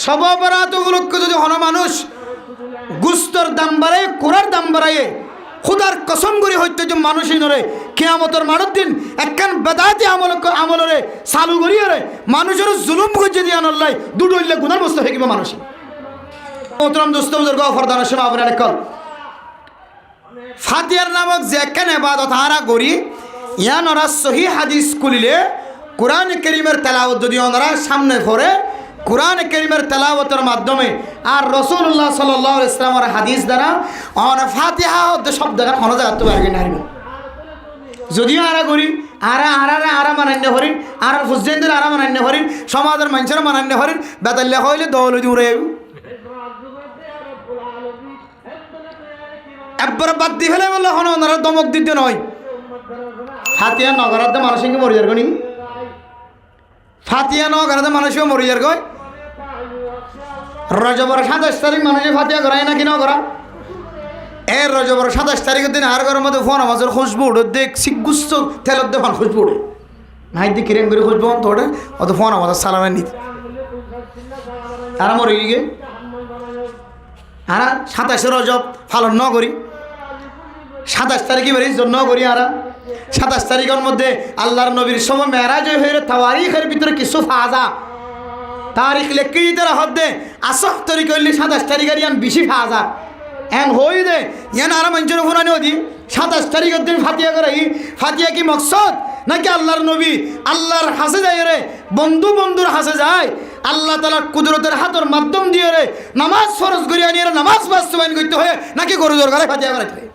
সব অপরাধগুলোকে যদি হন মানুষ গুস্তর দাম বাড়ায়, কোরার দাম বাড়ায়, খুদার কসম করি হইতে যে মানুষই নরে কিয়ামতের মানব দিন একখান বেদাতি আমলরে চালু করিয়ে রে মানুষের জুলুম করছে দিয়ে আনল্লাই দুটো হইলে গুনার বস্তু হয়ে গেবে মানুষ। মোহতরম দোস্ত বুজুর্গ ফরদানা শোনা আপনার কল ফাতিহার নামক যে একখান ইবাদত হারা করি ইয়ান ওরা সহি হাদিস কুলিলে কোরআন কারীমের তেলাওয়াত যদি ওনারা সামনে পড়ে কোরআন কারীমের তেলাওয়াতের মাধ্যমে আর রাসূলুল্লাহ সাল্লাল্লাহু আলাইহি ওয়াসাল্লামের হাদিস দ্বারা অন ফাতিহা শব্দটা কোনো জায়গা তো বাইরে নাই। যদিও আরা করি আরা মানান্য হরিণ আর ফুজেন্দ্র আরা মানান্য হরিণ সমাজের মানুষের মানান্য হরিণ বেতাল্লা হইলে দৌল উড়ে একবার বাদ দি ফেলে বললে হন ওনারা দমক দিতে নয়। ফাতিহা নগরাতে মানুষকে মরি যার গনি ফাতিহা নগরাতে মানুষকে মরি যার গয় রজবর 27 তারিখ মানুষে ফাতিহা করায় নাকি না করা এর রজবর 27 তারিখের দিন আর ঘরের মধ্যে ফোন আমাদের খুশবু উঠে দেখ শিগুস্ত তেলত দেখান খুশবু উঠে নাই দি কিরেম করে খুশবু তোড়ে অত ফোন আমাদের সালামে নিতে তারা মরে গিয়ে আর 27 রজব পালন ন করি 27 তারিখে বেরিয়ে জন্য করি আর 27 তারিখের মধ্যে আল্লাহর নবীর সময় মেরাজ হয়ে তাওয়ারিখের ভিতরে কিছু ফাজা তারিখ লেখি দিতে হদ্দে আসহ তারিখ হইলে 27 তারিখের ইয়ান বেশি ফাজা এন হই দে ইয়ান আর মঞ্জুর ফুরানি হদি 27 তারিখের দিন ফাতিহা করাই ফাতিহা কি মকসদ নাকি আল্লাহর নবী আল্লাহর হাসে যায় রে বন্ধুর হাসে যায় আল্লাহ তাআলার কুদরতের হাতের মাধ্যম দিয়ে রে নামাজ ফরজ করিয়া নিয়ে নামাজ বাস্তবায়ন করতে হয় নাকি গরু দরকারে ফাতিহা করাইতে হয়?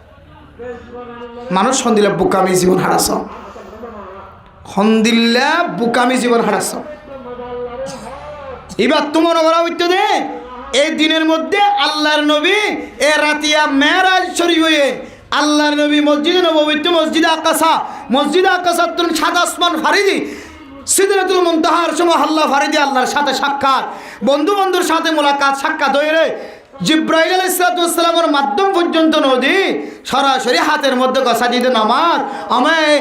মানুষ সন্দিলা বুকামি জীবন হারাস সন্দিল্লা বুকামি জীবন হারাস। এবার তো মনে করা হইতে দে এই দিনের মধ্যে আল্লাহর নবী এ রাতিয়া মেরাজ শরীফ হয়ে আল্লাহর নবী মসজিদে নববীতে মসজিদে আকাশা তুমি সাদা আসমান ফারিদি সিদরাতুল মুনতাহার সময় আল্লাহ ফারিদি আল্লাহর সাথে সাক্ষাৎ বন্ধুর সাথে মোলাকাত সাক্ষাৎ হয়ে রে জিব্রাইল আলাইহিস সালামের মাধ্যম পর্যন্ত নদী সরাসরি হাতের মধ্যে গসা দিতে নামাজ আমায়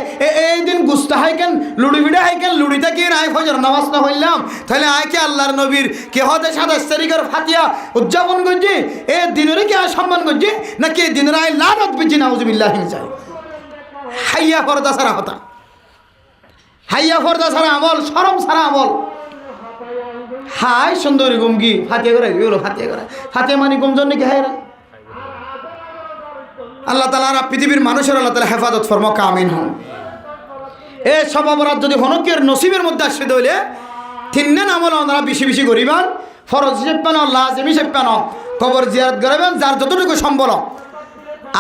এই দিন গুস্তা হাইকেন লুড়ি বিড়া হাইকেন লুড়িতে কি রায় ফজর নামাজ না হইলাম তাহলে আয়কে আল্লাহর নবীর কে হতে 27 তারিখের ফাতিহা উদযাপন করছি এই দিনের কি সম্মান করছি নাকি এই দিনের আয় লানত বিজি নাউজুবিল্লাহ চাই হাইয়া ফরদা সারা হতা হাইয়া ফরদা সারা আমল শরম সারা আমল হাই সুন্দরী গুমকি ফাতিহা করে ফাতিহা মানে গুমজন নাকি হায় আল্লাহ তাআলা পৃথিবীর মানুষের আল্লাহ তাআলা হেফাজত ফরমাক আমিন হন। এ সব অপরাধ যদি হনকের নসিবের মধ্যে আসে দইলে তিনজন আমল ওনারা বেশি করিবেন ফরজ হিসেবে পান লাজিম হিসেবে পান কবর জিয়ারত করিবেন যার যতটুকু সম্বল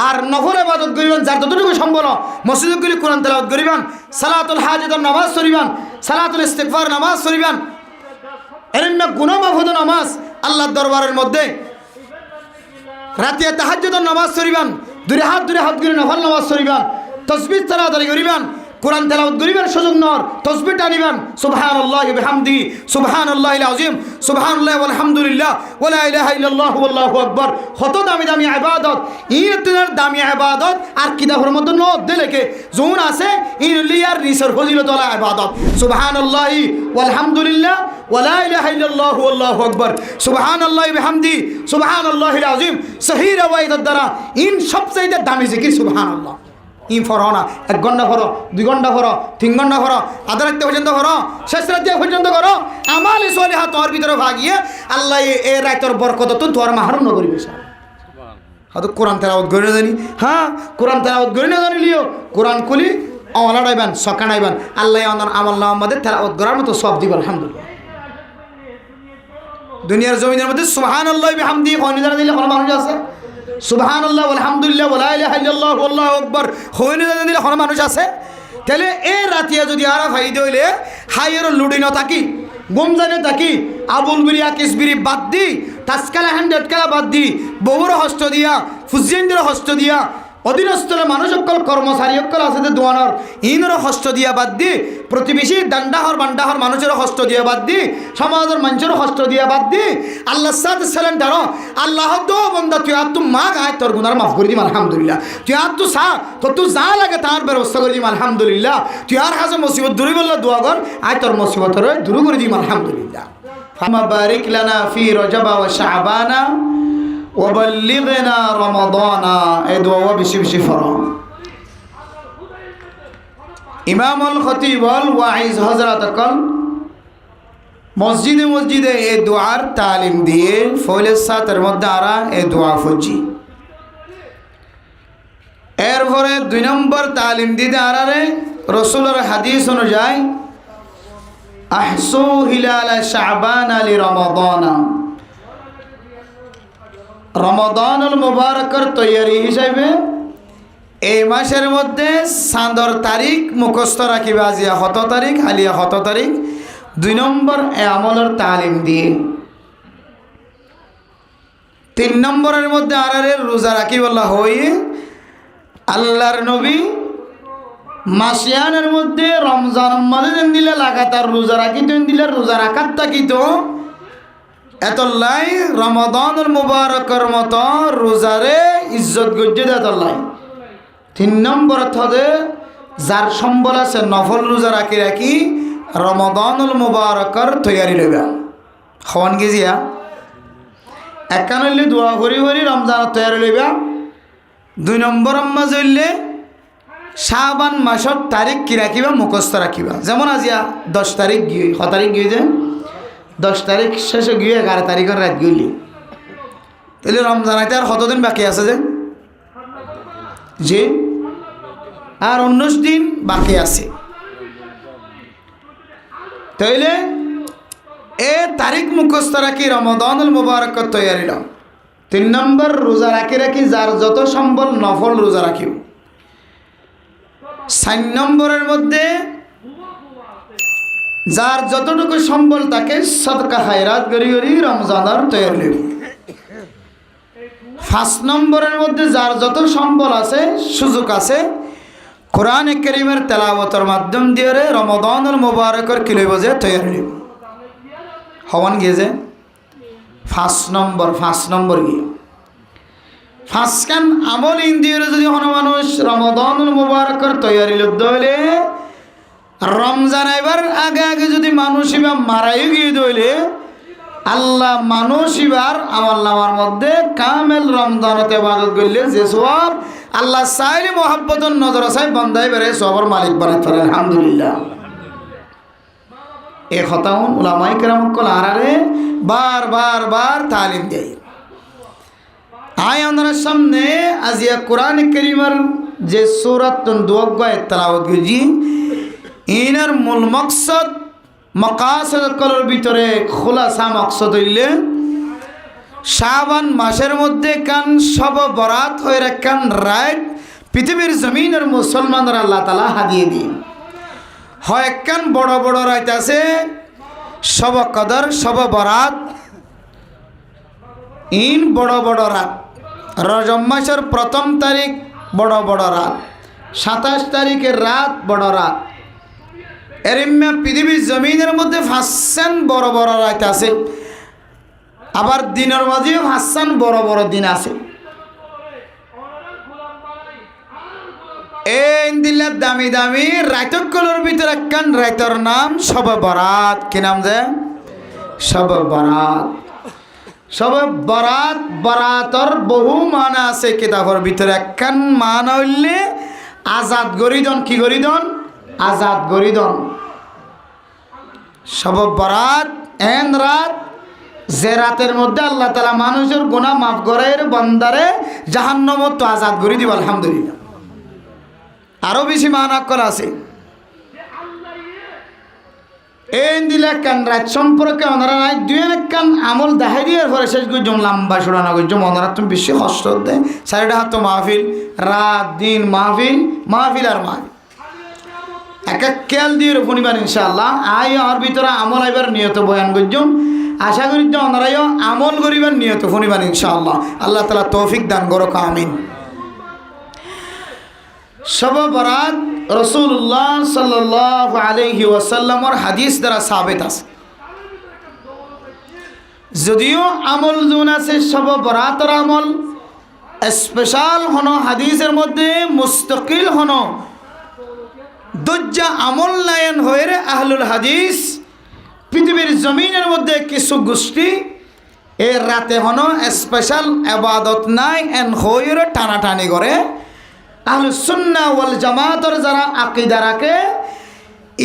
আর নফল ইবাদত করিবেন যার যতটুকু সম্বল মসজিদে গিয়ে কোরআন তেলাওয়াত করিবেন সালাতুল হাজাতের নামাজ পড়িবেন সালাতুল ইস্তিগফার নামাজ পড়িবেন এরন্য গুনাহ মাফুদ নামাজ আল্লাহর দরবারের মধ্যে রাতে তাহাজ্জুদের নামাজ পড়িবেন দুই হাত করে নফল নামাজ পড়িবেন তাসবিহ তাড়াতাড়ি করিবেন কোরআন তেলাওয়াত করিবেন সুযোগ নর তাসবিহ টানিবেন সুবহানাল্লাহি বিহামদিহি সুবহানাল্লাহিল আযীম সুবহানাল্লাহি ওয়ালহামদুলিল্লাহ ওয়ালা ইলাহা ইল্লাল্লাহু আল্লাহু আকবার কত দামি ইবাদত ইতিনার দামি ইবাদত আর কিতাবের মধ্যে নোট দিলেকে জোন আছে ইলিয়ার রিসর ফজিলত ওয়ালা ইবাদত সুবহানাল্লাহি ওয়ালহামদুলিল্লাহ ওয়ালা ইলাহা ইল্লাল্লাহু আল্লাহু আকবার সুবহানাল্লাহি বিহামদিহি সুবহানাল্লাহিল আযীম সহি রওয়ায়াত দ্বারা ইন সবচেয়ে দামি জিকির সুবহানাল্লাহ ই ফরো না 1 ঘন্টা ফরো 2 ঘন্টা ফরো 3 ঘন্টা ফরো আধা রাত পর্যন্ত ফরো শেষ রাত পর্যন্ত করো আমাল সলিহা তোর ভিতরে ভাগিয়ে আল্লাহ এ রাতের বরকত তো তোর মাহরুম ন করিবে হয়তো কোরআন তেলাওয়াত করে জানি হ্যাঁ কোরআন তেলাওয়াত করে না জানি লিও কোরআন খুলি আমলা ডাইবেন সকান আইবেন আল্লাহ আমল নাম আমাদের তেলাওয়াত করার মতো সব দিব আলহামদুলিল্লাহ। দুনিয়ার জমিনের মধ্যে সুবহানাল্লাহি বিহামদিহি কয়নি জানা দিলে কোন মানুষ আছে সুবহানাল্লাহ আলহামদুলিল্লাহ ওয়ালা ইলাহা ইল্লাল্লাহু আল্লাহু আকবার হইনি জানা দিলে কোন মানুষ আছে? তাহলে এই রাতিয়া যদি আরা ফাইদে হইলে হাইয়ের লুডি না থাকি গুম জানে থাকি আবুল বিরিয়া কিসবিরি বাদ দি তাসকালা 100 কালা বাদ দি বউর হস্ত দিয়া ফুজিয়েন্দ্র হস্ত দিয়া অধীনস্থলে মানুষ সকল কর্মচারী সকল আছে যে দোয়ানোর ইনর হস্ত দিয়া বাদ দি প্রতিবেশী দান্ডাহর বান্ডাহর মানুষের হস্ত দিয়া বাদ দি সমাজের মানুষের হস্ত দিয়া বাদ দি আল্লাহ সাথে সেলেন্ডার আল্লাহ দো বন্দা তুই আর তু মা গায় তোর গুনার মাফ করে দিম আলহামদুলিল্লাহ তুই আর তু সা তো তুই যা লাগে তার ব্যবস্থা করে দিম আলহামদুলিল্লাহ তুই আর হাজে মুসিবত দূরে বললে দোয়া কর আয় তোর মুসিবত দূর করে দিম আলহামদুলিল্লাহ। ফামা বারিক লানা ফি রজবা ওয়া শাবানা ওয়া বাল্লিগনা রমাদানা। এই দোয়া বেশি বেশি পড়ো। ইমাম আল খতিব আল ওয়াইজ হযরত কল মসজিদে মসজিদে এই দোয়ার তালিম দিয়ে ফয়লের সাথের মধ্যে আরা এই দোয়া ফুজি। এরপরে 2 নম্বর তালিম দিতে আরারে রসুলের হাদিস অনুযায়ী আহসু হিলাল শাবান আলি রমাদানা, রমাদানুল মুবারকের তৈয়ারি হিসাবে এই মাসের মধ্যে চাঁদর তারিখ মুখস্থ রাখিবা। আজিয়া 7 তারিখ, হালিয়া 7 তারিখ। 2 নম্বর এ আমলের তালিম দিয়ে 3 নম্বরের মধ্যে আরারে রোজা রাখি বলা হই। আল্লাহর নবী মাসিয়ানের মধ্যে রমজান মাসে দিলে লাগাতার রোজা রাখিতেন, দিলে রোজা রাখার থাকিত এতলাই রমাদানুল মুবারকের মতো রোজারে ইজ্জত গজ্জে দেতলাই। 3 নম্বর হতে যার সম্বল আছে নফল রোজা রাখি রাখি রমাদানুল মুবারকের তৈয়ারি লইবা। খাওয়ান গেজিয়া একান হইলে দোয়া করি করি রমজানের তৈয়ারি লইবা। 2 নম্বর আম্মা জইলে শাবান মাসের তারিখ কি রাখিবা, মুখস্থ রাখিবা। যেমন আজিয়া 10 তারিখ গিয়ে 6 তারিখ গিয়ে যে 10 তারিখ শেষে গিয়ে 11 তারিখের রাত গইলি, তাহলে রমজান আইতে আর কতদিন বাকি আছে যে আর 19 দিন বাকি আছে। তাইলে এ তারিখ মুখস্থ রাখি রমাদানুল মুবারকের তৈয়ারি লাও। 3 নম্বর রোজা রাখি রাখি যার যত সম্বল নফল রোজা রাখিও। 4 নম্বরের মধ্যে যার যতটুকু সম্বল তাকে সদকা খায়রাত করি করি রমজানের তৈয়ারি লইব। 5 নম্বরের মধ্যে যার যত সম্বল আছে সুযোগ আছে কোরআনে কারীমের তেলাওয়াতের মাধ্যম দিয়ে রমাদানুল মুবারকের কি লইব যে তৈয়ারি লইব। হওয়ান গিয়েছে 5 নম্বর গিয়ে 5 কান আমল ইন্দিয়ে যদি কোনো মানুষ রমাদানুল মুবারকের তৈয়ারি লব্ধ হইলে রমজান আইবার আগে আগে যদি মানুষ ইবা মারাই গিয়ে দইলে আল্লাহ মানুষ ইবার আমল নামার মধ্যে কামেল রমজানতে ইবাদত করলে যে সওয়াব আল্লাহ চাইলে মহব্বতের নজর চাই বান্দাই বেড়ে সবার মালিক বানাতে পারে। আলহামদুলিল্লাহ। এ কথাও উলামায়ে কেরাম কল আরারে বার বার বার তালিম দেয়। আয় আমাদের সামনে আজিয়া কোরআন কারীমের যে সূরাত দুয়াগ্গায় তেলাওয়াত করি ইনার মূল মকসদ মাকাসিদ কলর ভিতরে খোলাসা মকসদ হইলে শাবান মাসের মধ্যে কান সব বরাত হয়ে রাখান রাত পৃথিবীর জমিনের মুসলমানরা আল্লাহ তাআলা হাদিয়ে দিন হয় কান বড় বড় রাত আছে সব কদর সব বরাত ইন বড় বড় রাত। রজব মাসের 1ম তারিখ বড় বড় রাত, 27 তারিখের রাত বড় রাত। এরিম্মা পৃথিবীর জমিনের মধ্যে 5 বড় বড় রাত আছে, আবার দিনের মাঝেও 5 বড় বড় দিন আছে। এই দিল্লার দামি দামি রাতগুলোর ভিতরে একখান রাতের নাম শবে বরাত। কি নাম যে? শবে বরাত। শবে বরাত, বরাতর বহু মানা আছে কিতাবের ভিতরে। একখান মানা হইলে আজাদ গরিদন। কি গরিদন? আজাদ গরিদন। শবে বরাত এন রাত যে রাতের মধ্যে আল্লাহ তাআলা মানুষের গুনাহ মাফ করার বান্দারে জাহান্নামত তো আজাদ করে দিব। আলহামদুলিল্লাহ। আরো বেশি মানাক্কল আছে। এই দিলে কান রাত সম্পর্কে ওনারা নাই 2 কান আমল দেখাই দিয়ে পরে শেষ করছো লম্বা শোনানো করছো ওনারা তুমি বেশি কষ্ট দেয়। 4টা হাত তো মাহফিল, রাত দিন মাহফিল মাহফিল আর মাহফিল এক এক খেয়াল দিয়ে শুনিবার ইনশাআল্লাহ। আই আর ভিতরে আমল আইবার নিয়ত বয়ান করছো। আশা করি যে ওনারাইও আমল করিবার নিয়ত শুনিবার ইনশাআল্লাহ। আল্লাহ তাআলা তৌফিক দান করুক। আমিন। শবে বরাত রাসূলুল্লাহ সাল্লাল্লাহু আলাইহি ওয়াসাল্লামের হাদিস দ্বারা সাবিত আছে। যদিও আমল জুন আছে শবে বরাতের আমল স্পেশাল হনো হাদিসের মধ্যে মুস্তাকিল হনো দুজ্জা আমল নায়ন হয়ে আহলুল হাদিস পৃথিবীর জমিনের মধ্যে কিছু গোষ্ঠী এর রাতে হনো স্পেশাল আবাদত নাই এন হইরে টানাটানি করে। আহলুস সুন্নাহ ওয়াল জামাতের যারা আকীদা রাখে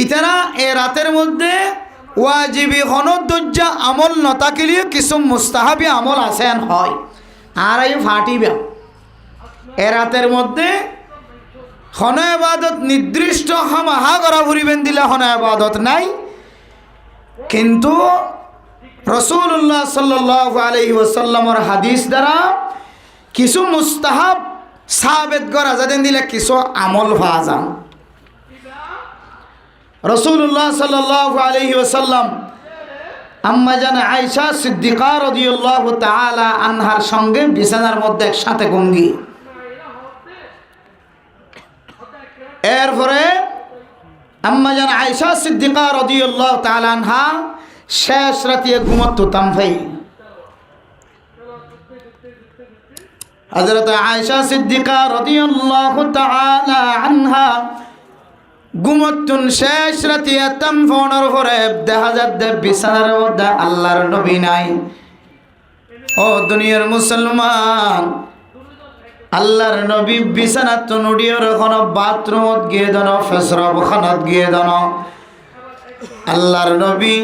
ইতারা এ রাতের মধ্যে ওয়াজিবি হনো দজ্জা আমল নতাকিলিয়ে কিছু মুস্তাহাবি আমল আছেন হয় আর এই ফাটিবে। এ রাতের মধ্যে হন আবাদত নির্দিষ্ট হামাহা করা ফুরিবেন দিলে হন আবাদত নাই। কিন্তু রাসূলুল্লাহ সাল্লাল্লাহু আলাইহি ওয়াসাল্লামের হাদিস দ্বারা কিছু মুস্তাহাব সাবেত করা যাদের দিলে কিছু আমল পাওয়া যায়। রাসূলুল্লাহ সাল্লাল্লাহু আলাইহি ওয়াসাল্লাম আম্মা জান আয়েশা সিদ্দিকা রাদিয়াল্লাহু তাআলা আনহার সঙ্গে বিছানার মধ্যে একসাথে ঘুমিয়ে এরপরে আম্মা জান আয়েশা সিদ্দিকা রাদিয়াল্লাহু তাআলা আনহা শেষ রাতে ঘুমাতেন ভাই। হযরত আয়েশা সিদ্দিকা রাদিয়াল্লাহু তাআলা আনহা ঘুমাতেন শেষ রাতে তামফোনের পরে দেখা যাচ্ছে বিছানার মধ্যে আল্লাহর নবী নাই। ও দুনিয়ার মুসলমান, আল্লাহর নবী বিছানাত নুডিয়র কোন বাথরুমত গিয়ে দন ফেসরব খানাত গিয়ে দন আল্লাহর নবী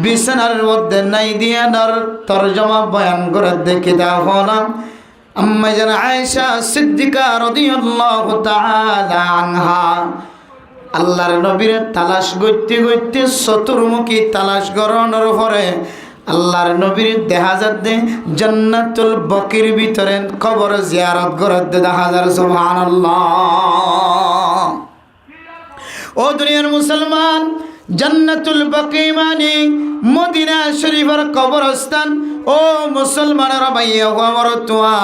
বিছানার মধ্যে নাই দিয়ে নর তরজমা বয়ান করে দেখি তা হলাম আম্মা জান আয়েশা সিদ্দিকা রাদিয়াল্লাহু তাআলা আনহা আল্লাহর নবীর তালাশ করতে করতে চতুর্মুখী তালাশ করানোর পরে আল্লাহর নবীর দেখা যাচ্ছে জান্নাতুল বকির ভিতরে কবর জিয়ারত করতে দেখা যায়। সুবহানাল্লাহ। ও দুনিয়ার মুসলমান, জান্নাতুল বকি মানে মদিনা শরীফের কবরস্থান। ও মুসলমানের ভাইয়া আমার তোয়া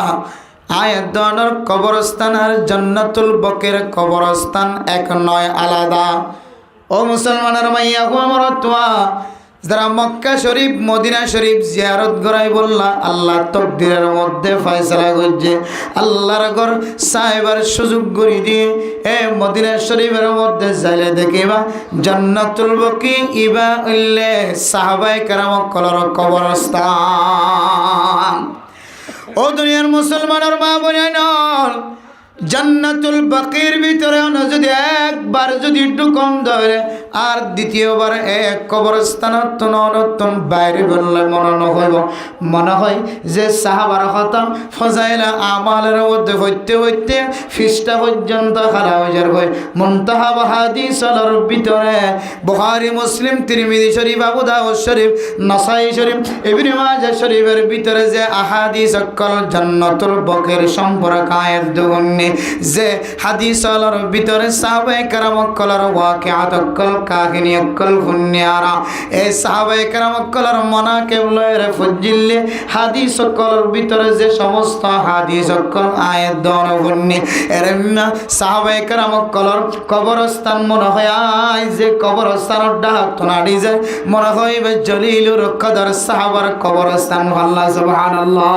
আয়াতর কবরস্থান আর জান্নাতুল বকির কবরস্থান এক নয়, আলাদা। ও মুসলমানের ভাইয়া আমার তোয়া যারা মক্কা শরীফ মদিনা শরীফ জিয়ারত করাই বললা আল্লাহ তকদিরের মধ্যে ফয়সালা করছে আল্লাহর ঘর সাহেবার সুযোগ করে দিয়ে এ মদিনা শরীফের মধ্যে যাইলে দেখিবা জান্নাতুল বকি ইবা উল্লে সাহাবায়ে কেরাম কলর কবরস্থান। ও দুনিয়ার মুসলমানের মা বোনেরা, জান্নাতুল বকির ভিতরে যদি একবার যদি ঢুকন ধরে আর দ্বিতীয়বার এক কবরস্থানত নতুন বাইরে বললে মনে হয় যে সাহাবার কথা ফজাইলা আমালের মধ্যে হইতে হইতে ফিসটা পর্যন্ত খারাপ হয়ে যাবে। মুনতাহা হাদিসের ভিতরে বুখারী মুসলিম তিরমিজি শরীফ আবু দাউদ শরীফ নাসাই শরীফ ইবনে মাজাহ শরীফের ভিতরে যে আহাদিস সকল জান্নাতুল বকির সম্পর্কে আয়াত দুগুণে যে হাদিসের ভিতরে সাহাবায়ে কেরাম কলর ওয়াকিআত কল কাহিনী কল ফুনিয়ারা এই সাহাবায়ে কেরাম কলর মানাকিব লয়ের ফজিলে হাদিস কলর ভিতরে যে সমস্ত হাদিস কল আয়াত দনগুনি এরমা সাহাবায়ে কেরাম কলর কবরস্থান মনে হয় আই যে কবরস্থানের ডাক তোনাড়ি যায় মনে হয় জলিলুর কদর সাহাবার কবরস্থান। আল্লাহ সুবহানাল্লাহ।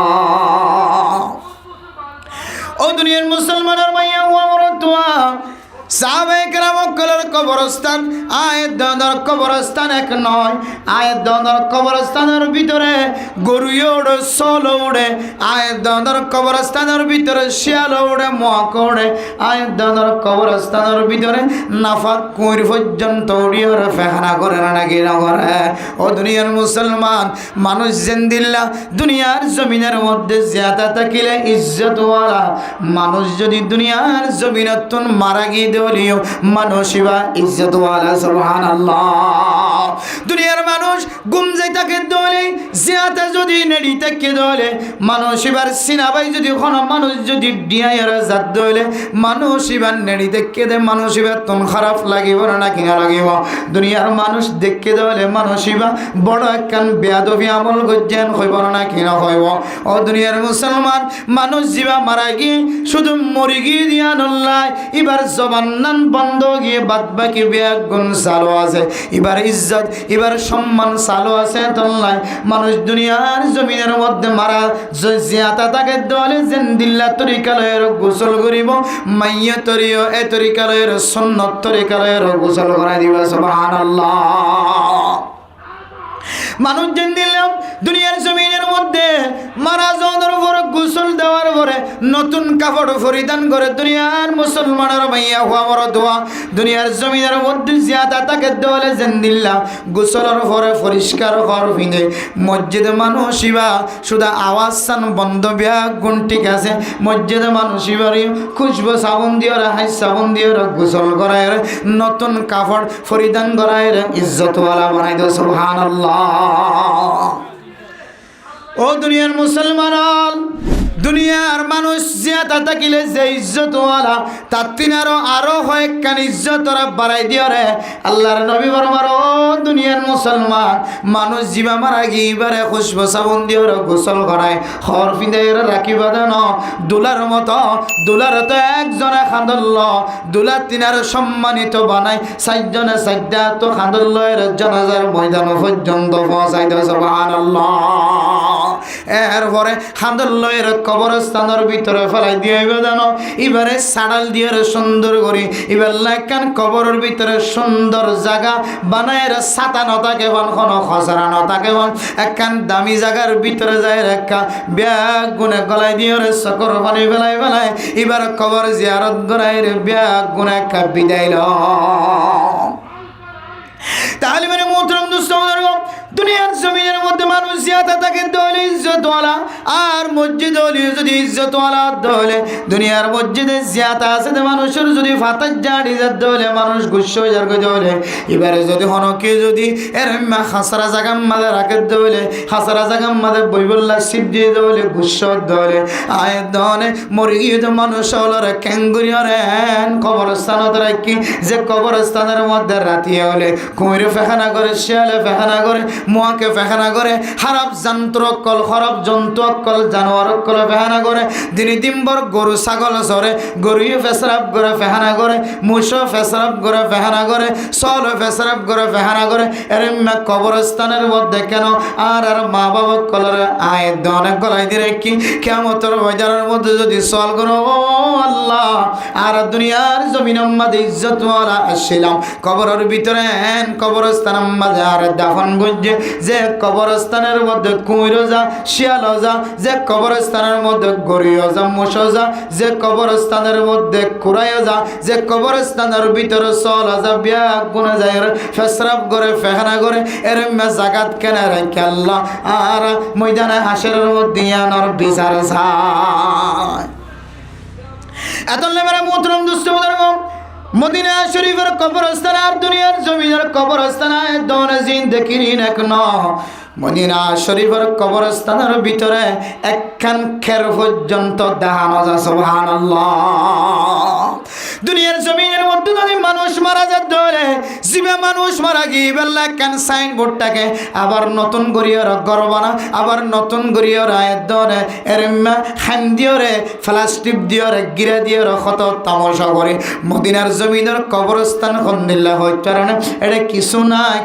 ও দুনিয়ার মুসলমানের মাইয়া ও আমার তোয়া সাহাবায়ে কেরাম কলর কবরস্থান আয়াত দর কবরস্থান এক নয়। আয়াত দর কবরস্থানের ভিতরে গরু ওড়ে সোল ওড়ে, আয়াত দর কবরস্থানের ভিতরে শিয়াল ওড়ে মক ওড়ে, আয়াত দর কবরস্থানের ভিতরে নাফাক কুইর পর্যন্ত উড়িয়ে ফেহানা করে নাকি না করে। ও দুনিয়ার মুসলমান, মানুষ জিন্দিল্লাহ দুনিয়ার জমিনের মধ্যে জিয়াদা থাকিলে ইজ্জতওয়ালা মানুষ যদি দুনিয়ার জমিনত মারা গিয়ে দেওয়ালিও মানুষিবা ইজ্জতওয়ালা। সুবহানাল্লাহ। দুনিয়ার মানুষ গুম যাই তাকে দলে জিয়াতে যদি নেড়ি তাকে দলে মানুষিবার সিনাবাই যদি কোনো মানুষ যদি ডিয়াইরা জাত দলে মানুষিবার নেড়ি দেখে দে মানুষিবার তোন খারাপ লাগিব না কিনা লাগিব। দুনিয়ার মানুষ দেখে দলে মানুষিবা বড় একখান বেয়াদবি আমল গজ্জান হইব না কিনা হইব। ও দুনিয়ার মুসলমান, মানুষ জীবা মারা গিয়ে শুধু মরি গিয়ে দিয়া নল্লাই এবার জবান নান বন্ধ গিয়ে বাদ বাকি বেয়া গুণ চালু আছে, এবার ইজ্জত এবার সম্মান চালু আছে তল্লাই। মানুষ দুনিয়ার জমিনের মধ্যে মারা জিয়াতা তাকে দলে যেন দিল্লা তরিকালয়ের গোসল করিব মাইয়া তরিও এ তরিকালয়ের সুন্নত তরিকালয়ের গোসল করাই দিবা। সুবহানাল্লাহ। মানুষ যেন দিলাম দুনিয়ার জমিনের মধ্যে মারা যাওয়ার পর গোসল দেওয়ার পরে নতুন কাপড় পরিধান করে দুনিয়ার মুসলমানের মাইয়া হওয়া বড় দোয়া দুনিয়ার জমিনের মধ্যে জিয়াদা তাকে দেওয়ালে যেন দিলাম গোসলের পরে পরিষ্কার হওয়ার ফিনে মসজিদে মানুষ ইবা শুধু আওয়াজ সান বন্ধ বিয়া গুণ ঠিক আছে মসজিদে মানুষ ইবারই খুশবু সাবুন দিয়ে হাই সাবুন দিয়ে গোসল করায় নতুন কাপড় পরিধান করায় ইজ্জতওয়ালা বানাই দো সুবহানাল্লাহ। ও দুনিয়ার মুসলমান দুনিয়ার মানুষ জিয়াদা থাকিলে যে ইজ্জতওয়ালা তার আরো কয়েকখান ইজ্জত বাড়াই দিও রে আল্লাহর নবী বরবার ও দুনিয়ার মুসলমান মানুষ জীবা মারা গিবারে খুশবু সাবুন দিয়ে গোসল করায় হর ফিদে রাখি বাঁধানো দুলার মতো দুলার তো একজনে খাঁদল্ল দুলা তিনার সম্মানিত বানাই চারজনে চারটা তো খাঁদল্ল এর জানাজার ময়দান পর্যন্ত পৌঁছাই দেয় সুবহানাল্লাহ। এরপরে খাঁদল্ল এর কবরস্থানের ভিতরে ফেলাই দিয়ে জানো এবারে সাড়াল দিয়ে সুন্দর করি এবার লাগান কবরের ভিতরে সুন্দর জায়গা বানায় ছাতা নতাকে বন কোনো খসরা নতাকে বন একখান দামি জায়গার ভিতরে যায় একটা ব্যাগ গুনে গলায় দিয়ে চকর পানি ফেলাই ফেলাই এবার কবর জিয়ারত করাই ব্যাগ গুনে একটা বিদায় ল। তাহলে মানে মোহতরম দোস্ত দুনিয়ার জমিনের মধ্যে মানুষ জিয়াদা থাকে দলে ইজ্জতওয়ালা আর মসজিদ হলে যদি ইজ্জতওয়ালা দলে দুনিয়ার মসজিদে জিয়াদা আছে মানুষের যদি ফাতার জাড়ি যা দলে মানুষ গুস্স হয়ে যার দলে এবারে যদি হনকে যদি এর হাসারা জাগাম মাদে রাখে দলে হাসারা জাগাম মাদে বইবল্লা শিব দিয়ে দলে গুস্স দলে আয়ের দলে মরে গিয়ে তো মানুষ হলো রে ক্যাঙ্গুরি হরেন কবরস্থানত রাখি যে কবরস্থানের মধ্যে রাতি হলে কুমিরে ফেখানা করে শিয়ালে ফেখানা করে মুয়াকে ফেখানা করে খারাপ যন্ত্র অক্কল খারাপ জন্তু অক্কল জানোয়ার অক্কল ফেহানা করে দিনে দিনভর গরু ছাগল চরে গরুও ফেসরাপ করে ফেহানা করে মুসো ফেসরাপ করে ফেহানা করে সল ফেসরাপ করে ফেহানা করে এর কবরস্থানের মধ্যে কেন আর আর মা বাবা কলর আয় অনেক গলায় দিয়ে কি কিয়ামতের বাজারের মধ্যে যদি সল করো ও আল্লাহ আর দুনিয়ার জমিন আমাদের ইজ্জতওয়ালা আসছিলাম কবরের ভিতরে কবরস্থান আমাদের আর দাফন গঞ্জে যে কবরস্থানের মধ্যে কুমিরও যা শিয়ালও যা যে কবরস্থানের মধ্যে গরিও যা মুসো যা যে কবরস্থানের মধ্যে কুড়াইও যা যে কবরস্থানের ভিতরে চল যা বিয়া গুনে যায় ফেসরাপ করে ফেহানা করে এর জাগাত কেনে রেখে আল্লাহ আর ময়দানে হাসরের মধ্যে আনার বিচার যায় এত মেরা মোহতরম দুষ্ট মদিনা শরীফের কবরস্থান আর দুনিয়ার জমিনের কবরস্থান দোনে জিন দেখিনি এখন মদিনা শরীফের কবরস্থানের ভিতরে একখান খের পর্যন্ত দেখানো যায় সুবহানাল্লাহ। দুনিয়ার জমিনের মধ্যে যদি মানুষ মারা যায় ধরে জীবে মানুষ মারা গিয়ে বেলা একখান সাইনবোর্ডটাকে আবার নতুন করিয়ে ঘর বানা আবার নতুন করিয়ে আয়ের ধরে এরম্মা খান দিয়ে প্লাস্টিক দিয়ে গিরা দিয়ে কত তামাশা করে মদিনার জমিনের কবরস্থান খন্দিল্লা হইতে কারণে এটা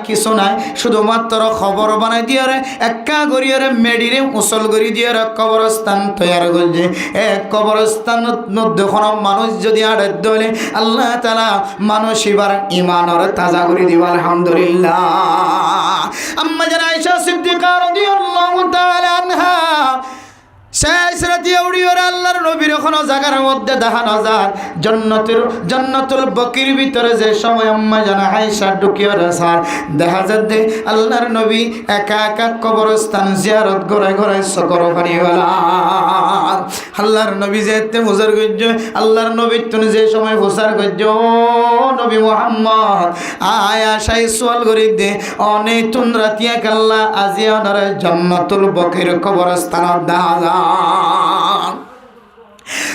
কিছু নাই শুধুমাত্র খবর বানাই দিয়ে একা গড়িয়ে মেডিরে উসল গড়ি দিয়ে কবরস্থান তৈরি করছে এক কবরস্থান মধ্যে মানুষ যদি আড়ে দলে আল্লাহ তাআলা মানুষ এবার ইমানের তাজা করে দিব আলহামদুলিল্লাহ। আম্মা জান আয়েশা সিদ্দিকা রাদিয়াল্লাহু তাআলা আনহা শেষ রাতে উড়িয়ে আল্লাহর নবীর কোনো জায়গার মধ্যে দেখানো যায় জান্নাতুল বকির ভিতরে যে সময় আম্মা জান আয়েশা ঢুকিয়ে রাসার দেখা যায় আল্লাহর নবী একা একা কবরস্থান জিয়ারত ঘরে ঘরে সকর পানিওয়ালা আল্লাহর নবী যেতে মুজার গজ্জ আল্লাহর নবী তুমি যে সময় প্রচার গজ্জ নবী মুহাম্মদ আয়েশা সওয়াল করি দে অনেক তুন রাতিয়া আল্লাহ আজিয়ানার জান্নাতুল বকির কবরস্থান দেখা যায়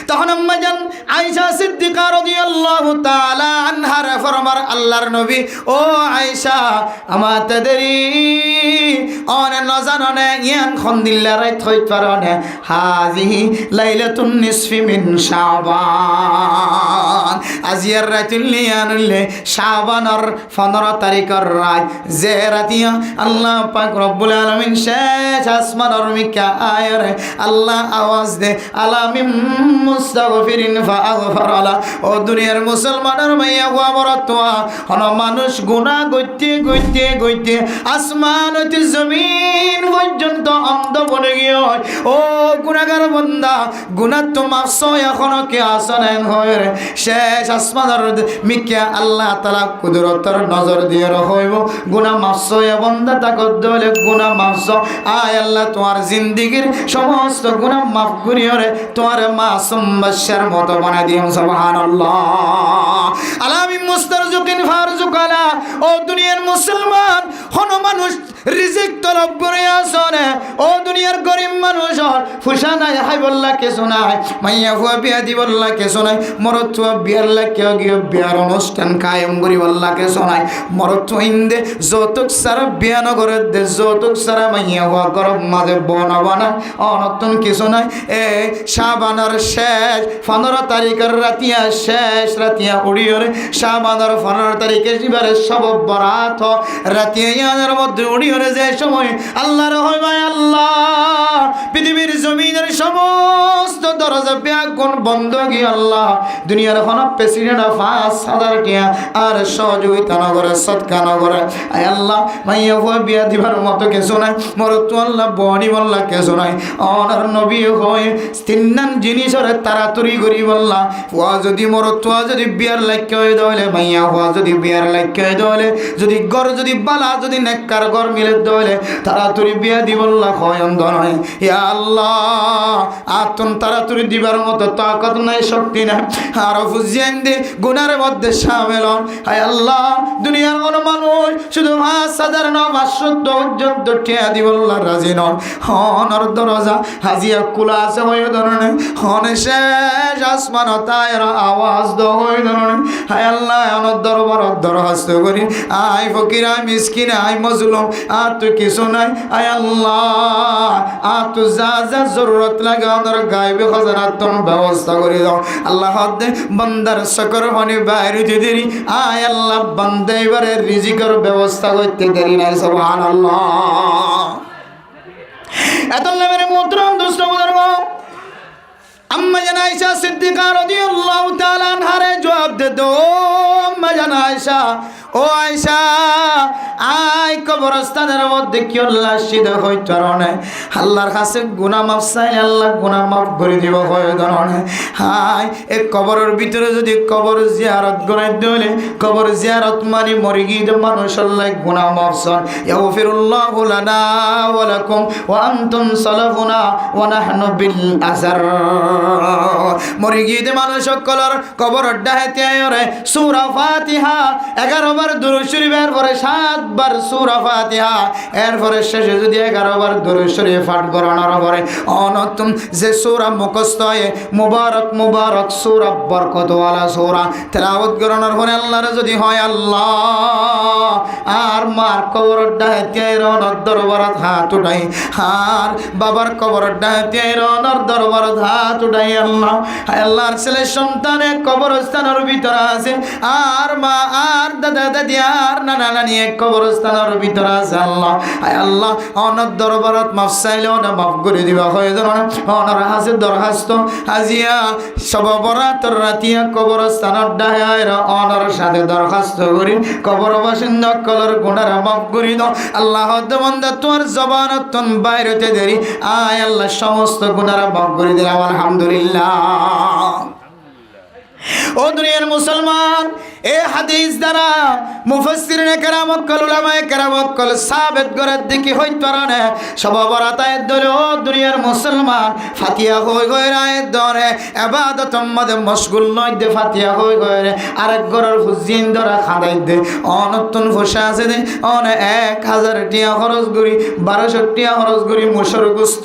তখন আম্মা জান আয়েশা সিদ্দিকা রাদিয়াল্লাহু তাআলা আনহার ফরমার আল্লাহর নবী ও আয়েশা আমা তাদরি অনে নজাননে ইয়ান খন্দিল্লা রাত হইত পারনে হাজিহি লাইলাতুন নিসফি মিন শাবান আজিয়ার রাতুল লিয়ানুল্লে শাবানের 15 তারিখের রাত যে রাতিয়া আল্লাহ পাক রব্বুল আলামিন শেষ আসমানের মিকা আয়ারে আল্লাহ আওয়াজ দে আলামিম মুস্তাগফিরিন ফাগফার লা। ও দুনিয়ার মুসলমানের মাইয়া গো আমার তোয়া হন মানুষ গুনাহ গইতে আসমান হইতে জমিন পর্যন্ত অন্ধ বনে গিয়ে ও গুনাহগার বান্দা গুনাহ তো মাফ এখনো কে আসনেন হয় রে শেষ আসমানের মিকে আল্লাহ তাআলা কুদরতের নজর দিয়ে রাখইব গুনাহ মাফ বান্দা তাকত দলে গুনাহ মাফ আয় আল্লাহ তোমার জিন্দেগীর সমস্ত গুনাহ মাফ করিও রে তোমার মাসুম বাদশার মতো বানাই দিও সুবহানাল্লাহ। আলামি মুস্তারজুকিন ফারজুকালা। ও দুনিয়ার মুসলমান হন মানুষ রিজিক তলব করে আসনে ও দুনিয়ার গরিব মানুষ ফুসা নাই হাই বললা কিছু নাই মাইয়া হুয়া বিয়া দি বললা কিছু নাই মরত বিয়ার লাগে গিয়ে বিয়ার অনুষ্ঠান কায়েম করি বললা কিছু নাই মরত ইন্দে যৌতুক সারা বিয়া নগরে দে যৌতুক সারা মাইয়া হুয়া গরব মাঝে বনা অনতুন কিছু নাই এ শাবানের শেষ 15 তারিখের রাতিয়া শেষ রাতিয়া উড়িয়রে শাবানের 15 তারিখে এবারে সব বরাত রাতিয়া ইয়াদের মধ্যে উড়িয়রে যে সময় আল্লাহর হয় আল্লাহ পৃথিবীর জমিনের সমস্ত দরজা ব্যাগুন বন্ধ গিয়ে আল্লাহ দুনিয়ার কোন প্রেসিডেন্ট 5,000 টিয়া আর সহযোগিতা নগরে সদকা নগরে আয় আল্লাহ মাইয়া হয়ে বিয়া দিবার মতো কিছু নাই মরতু আল্লাহ বনি বললা কিছু নাই অনার নবী হয়ে তিন জিনিসের তাড়াতাড়ি করি বললা ওয়া যদি মরতু যদি বিয়ার লাইক হয়ে দলে মাইয়া হওয়া যদি বিয়ার লাইক হয়ে দলে যদি গর যদি বালা যদি নেককার গর মিলে দলে তাড়াতাড়ি বিয়া দি বললা খয়ন দনয় ইয়া আল্লাহ আতন তাড়াতাড়ি দিবার মতো তাকত নাই শক্তি নাই আর ফুজিয়ান দে গুনার মধ্যে শামিল হন হায় আল্লাহ দুনিয়ার কোন মানুষ শুধু 5,000 না 500 পর্যন্ত টিয়া দি বললা রাজি নন হনর দরজা হাজিয়া কুলা আছে হয়ে ধরনে হন শেষ আসমান তায়ের আওয়াজ দ হয়ে ধরনে হায় আল্লাহ অনর দরবার দরখাস্ত করি আই ফকির আই মিসকিন আই মজলুম আর তুই কিছু নাই আয় আল্লাহ আর তুই যা যা জরুরত লাগে অনর গায়বে খাজানাত তোর ব্যবস্থা করে দাও আল্লাহ দে বান্দার সকর হনি বাইরে দেরি আয় আল্লাহ বান্দা এবারে রিজিকের ব্যবস্থা করতে দেরি নাই সুবহানাল্লাহ। এত লেভেলে মোহতরম দোস্ত বুজুর্গ আম্মা জান আয়েশা সিদ্দিকা রাদিয়াল্লাহু তাআলা আনহারে জবাব দে দো আম্মা জান আয়েশা ও আয়েশা আই কবরস্থানের মধ্যে কি আল্লাহ সিধা হইতো না আল্লাহর কাছে গুনাহ মাফ চাই আল্লাহ গুনাহ মাফ করে দিব হয় ধরনে হাই এই কবরের ভিতরে যদি কবর জিয়ারত করে দিলে কবর জিয়ারত মানে মরে গিয়ে মানুষ আল্লাহ গুনাহ মাফ চান ইয়াগফিরুল্লাহু লানা ওয়া লাকুম ওয়া আনতুম সালাফুনা ওয়া নাহনু বিল আসার মরে গিয়ে মানুষ সকলের কবর ডাহাতে আয়রে সূরা ফাতিহা 11 বার দুরূদ শরীফের পরে 7 বার সূরা ফাতিহা এরপরে শেষে যদি 11 বার দুরূদ শরীফ পাঠ করানোর পরে অনতুম যে সূরা মুখস্থ হয় মুবারক মুবারক সূরা বরকতওয়ালা সূরা তেলাওয়াত করানোর পরে আল্লাহর যদি হয় আল্লাহ আর মার কবর ডাহাতে রনর দরবারত হাত উঠাই আর বাবার কবর ডাহাতে রনর দরবারত হাত উঠাই আল্লাহ আল্লাহর ছেলে সন্তানে কবরস্থানের ভিতরে আছে আর মা আর দাদা দাদি আর নানা নানি কবরস্থানের ভিতরে আছে আল্লাহ আল্লাহ অনর দরবারত মাফ চাইলেও না মাফ করে দিবা হয়ে ধরুন অনর হাসে দরখাস্ত আজিয়া সব বরাতর রাতিয়া কবরস্থানের ডাহায় অনর সাথে দরখাস্ত করি কবর বাসিন্দা কলর গুনারা মাফ করি দাও আল্লাহ বন্দা তোমার জবানত বাইরেতে দেরি আয় আল্লাহ সমস্ত গুনারা মাফ করে দিলাম আলহামদুলিল্লাহ। ও দুনিয়ার মুসলমান এ হাদিস দ্বারা মুফাসসিরিনে কেরাম কল উলামায়ে কেরাম কল সাবিত করে দেখি হইতো না সব বরাতায়ের ধরে ও দুনিয়ার মুসলমান ফাতিহা হই গয় রায়ের ধরে ইবাদত মধ্যে মশগুল নয় দে ফাতিহা হই গয় আরেক গরর ফুজিন ধরে খাদাই দে অনতুন ফুসা আছে দে অন 1000 টিয়া খরচ করি 1200 টিয়া খরচ করি মুসর গুস্ত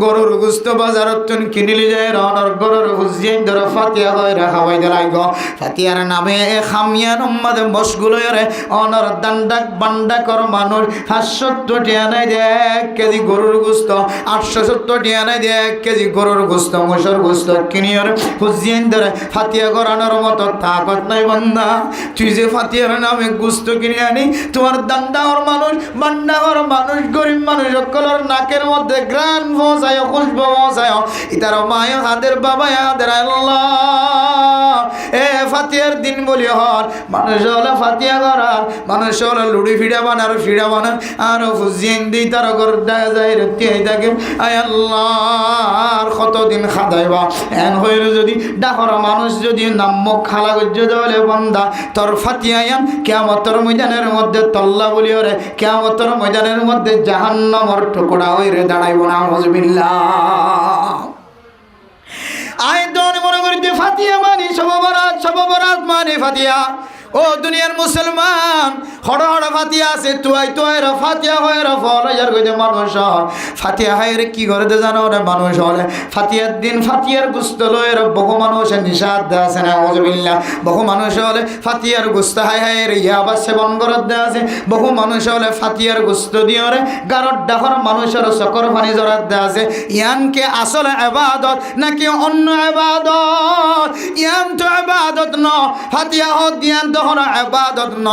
গরুর গুস্ত বাজারত কিনিলি যায় অনর গরর ফুজিন ধরে ফাতিহা হই রাখা হই দেলাই গো ফাতিয়ার নামে খামিয়ান উম্মাদ বসগুলো রে অনর দান্ডাক বান্ডা কর মানুষ 570 টিয়া নাই দে 1 কেজি গরুর গোশত 870 টিয়া নাই দে 1 কেজি গরুর গোশত মোষর গোশত কিনিয়র হুজিয়েন ধরে ফাতিয়া করানোর মতো তাকত নাই বান্দা তুই যে ফাতিয়ার নামে গোশত কিনে আনি তোমার দান্ডার মানুষ বান্ডার মানুষ গরিব মানুষ সকলের নাকের মধ্যে গ্রান পৌঁছায় খুশবু পৌঁছায় ইতার মায় হাদের বাবা হাদের আল্লাহ এ ফাতিয়ার দিন বলি হর মানুষ হলে ফাতিয়া করার মানুষ হলে লুড়ি ফিডা বানার আর ফুজিয়েন দিই তার ঘর দেখা যায় রেতিয়ে থাকে আয় আল্লাহ কতদিন খাদাইবা এন হইল যদি ডাকর মানুষ যদি নাম্য খালা গজ্জ দেওয়ালে বন্দা তোর ফাতিয়ায়ান কিয়ামতের ময়দানের মধ্যে তল্লা বলি ওরে কিয়ামতের ময়দানের মধ্যে জাহান্নামের টুকরা হইরে দাঁড়াইব না আউযুবিল্লাহ আয় দন মনে করিতে ফাতিয়া মানি সববরাত মানে ফাতিয়া ও দুনিয়ার মুসলমান হড় হড় ফাতিয়া আছে তুই রে ফাতিয়া হয় রে ফল ইয়ার কইতে মানুষ ফাতিয়া হয় রে কি করে দে জানো রে মানুষ হলে ফাতিয়ার দিন ফাতিয়ার গুস্ত লয় রে বহু মানুষের নিষাদ আছে না আউযুবিল্লাহ বহু মানুষ হলে ফাতিয়ার গুস্ত হায় হায় রে ইয়াবা সেবন করত দে আছে বহু মানুষ হলে ফাতিয়ার গুস্ত দিও রে গারত ডাহর মানুষের চকর পানি জরাত দে আছে ইয়ানকে আসলে ইবাদত নাকি অন্য ইবাদত ইয়ান তো ইবাদত ন ফাতিয়া হদ ইয়ান তখন ইবাদত ন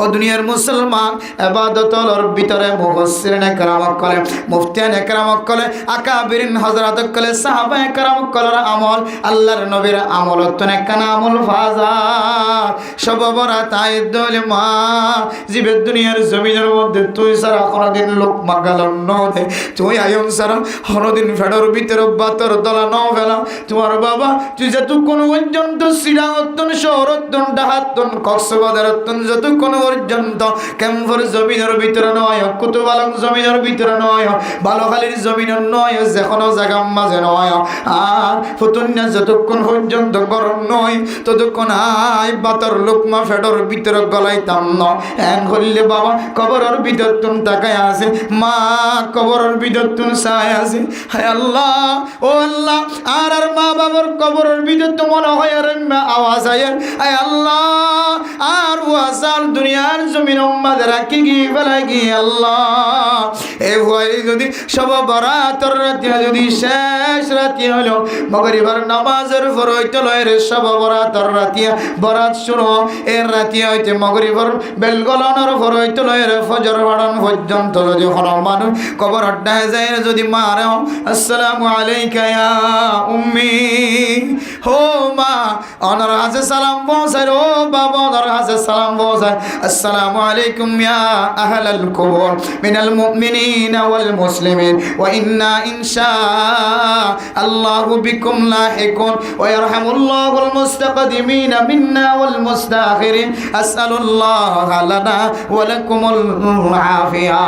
ও দুনিয়ার মুসলমান ইবাদতর ভিতরে মুফাসসিরিন کرامক কলে মুফতিয়ান کرامক কলে আকাবিরিন হযরত কলে সাহাবা کرامক কলের আমল আল্লাহর নবীর আমল তনে কানা আমল ফাজার সব বরাত আইদুল মা জীবে দুনিয়ার জমিনের মধ্যে তুই সারা কোনদিন লোক মাগালন নদে তুই আয়ন সারা কোনদিন ফেডর ভিতরে বাতর দলা ন ফেলা তোমার বাবা তুই যত কোন পর্যন্ত সিরাতন শহরতন ডাহাতন কক্সবাজারতন যত কোন পর্যন্ত ক্যাম্পর জমিনের ভিতরে নয় কুতুবালং জমিনের ভিতরে নয় বালখালীর জমিনের নয় যেকোনো জায়গার মাঝে নয় আর ফুতুন্না যতক্ষণ পর্যন্ত গরম নয় ততক্ষণ আই বাতর লোকমা ফেডর ভিতরে গলাইতাম ন এন হইলে বাবা কবরের ভিতর তুন তাকায় আছে মা কবরের ভিতর তুন চায় আছে হায় আল্লাহ ও আল্লাহ আর মা বাবার কবরের ভিতর তো মনে হয় আর আওয়াজ আয় হায় আল্লাহ আর ওয়াসাল দুনিয়ার জমিন উম্মাদ রাখি গিয়ে ফেলাই গিয়ে আল্লাহ এ ভয় যদি সব বরাতর রাতি যদি শেষ রাতি হলো মাগরিবের নামাজের পর হইতে লয় রে সব বরাতর রাতি বরাত শুরু এর রাতি হইতে মাগরিবের বেল গলানোর পর হইতে লয় রে ফজর পড়ান পর্যন্ত যদি কোনো মানুষ কবর আড্ডায় যায় যদি মারে আসসালামু আলাইকা ইয়া উম্মি হো মা অনর হাজে সালাম পৌঁছায় ও বাবা অনর হাজে সালাম পৌঁছায় আসসালামু আলাইকুম ইয়া আহলাল কুবুর মিনাল মুমিনিনা ওয়াল মুসলিমিন ওয়া ইন্না ইনশাআল্লাহু বিকুম লাহিকুন ওয়া ইয়ারহামুল্লাহুল মুস্তাকদিমিনা মিন্না ওয়াল মুস্তাখিরিন আসআলুল্লাহা লানা ওয়া লাকুমুল আফিয়া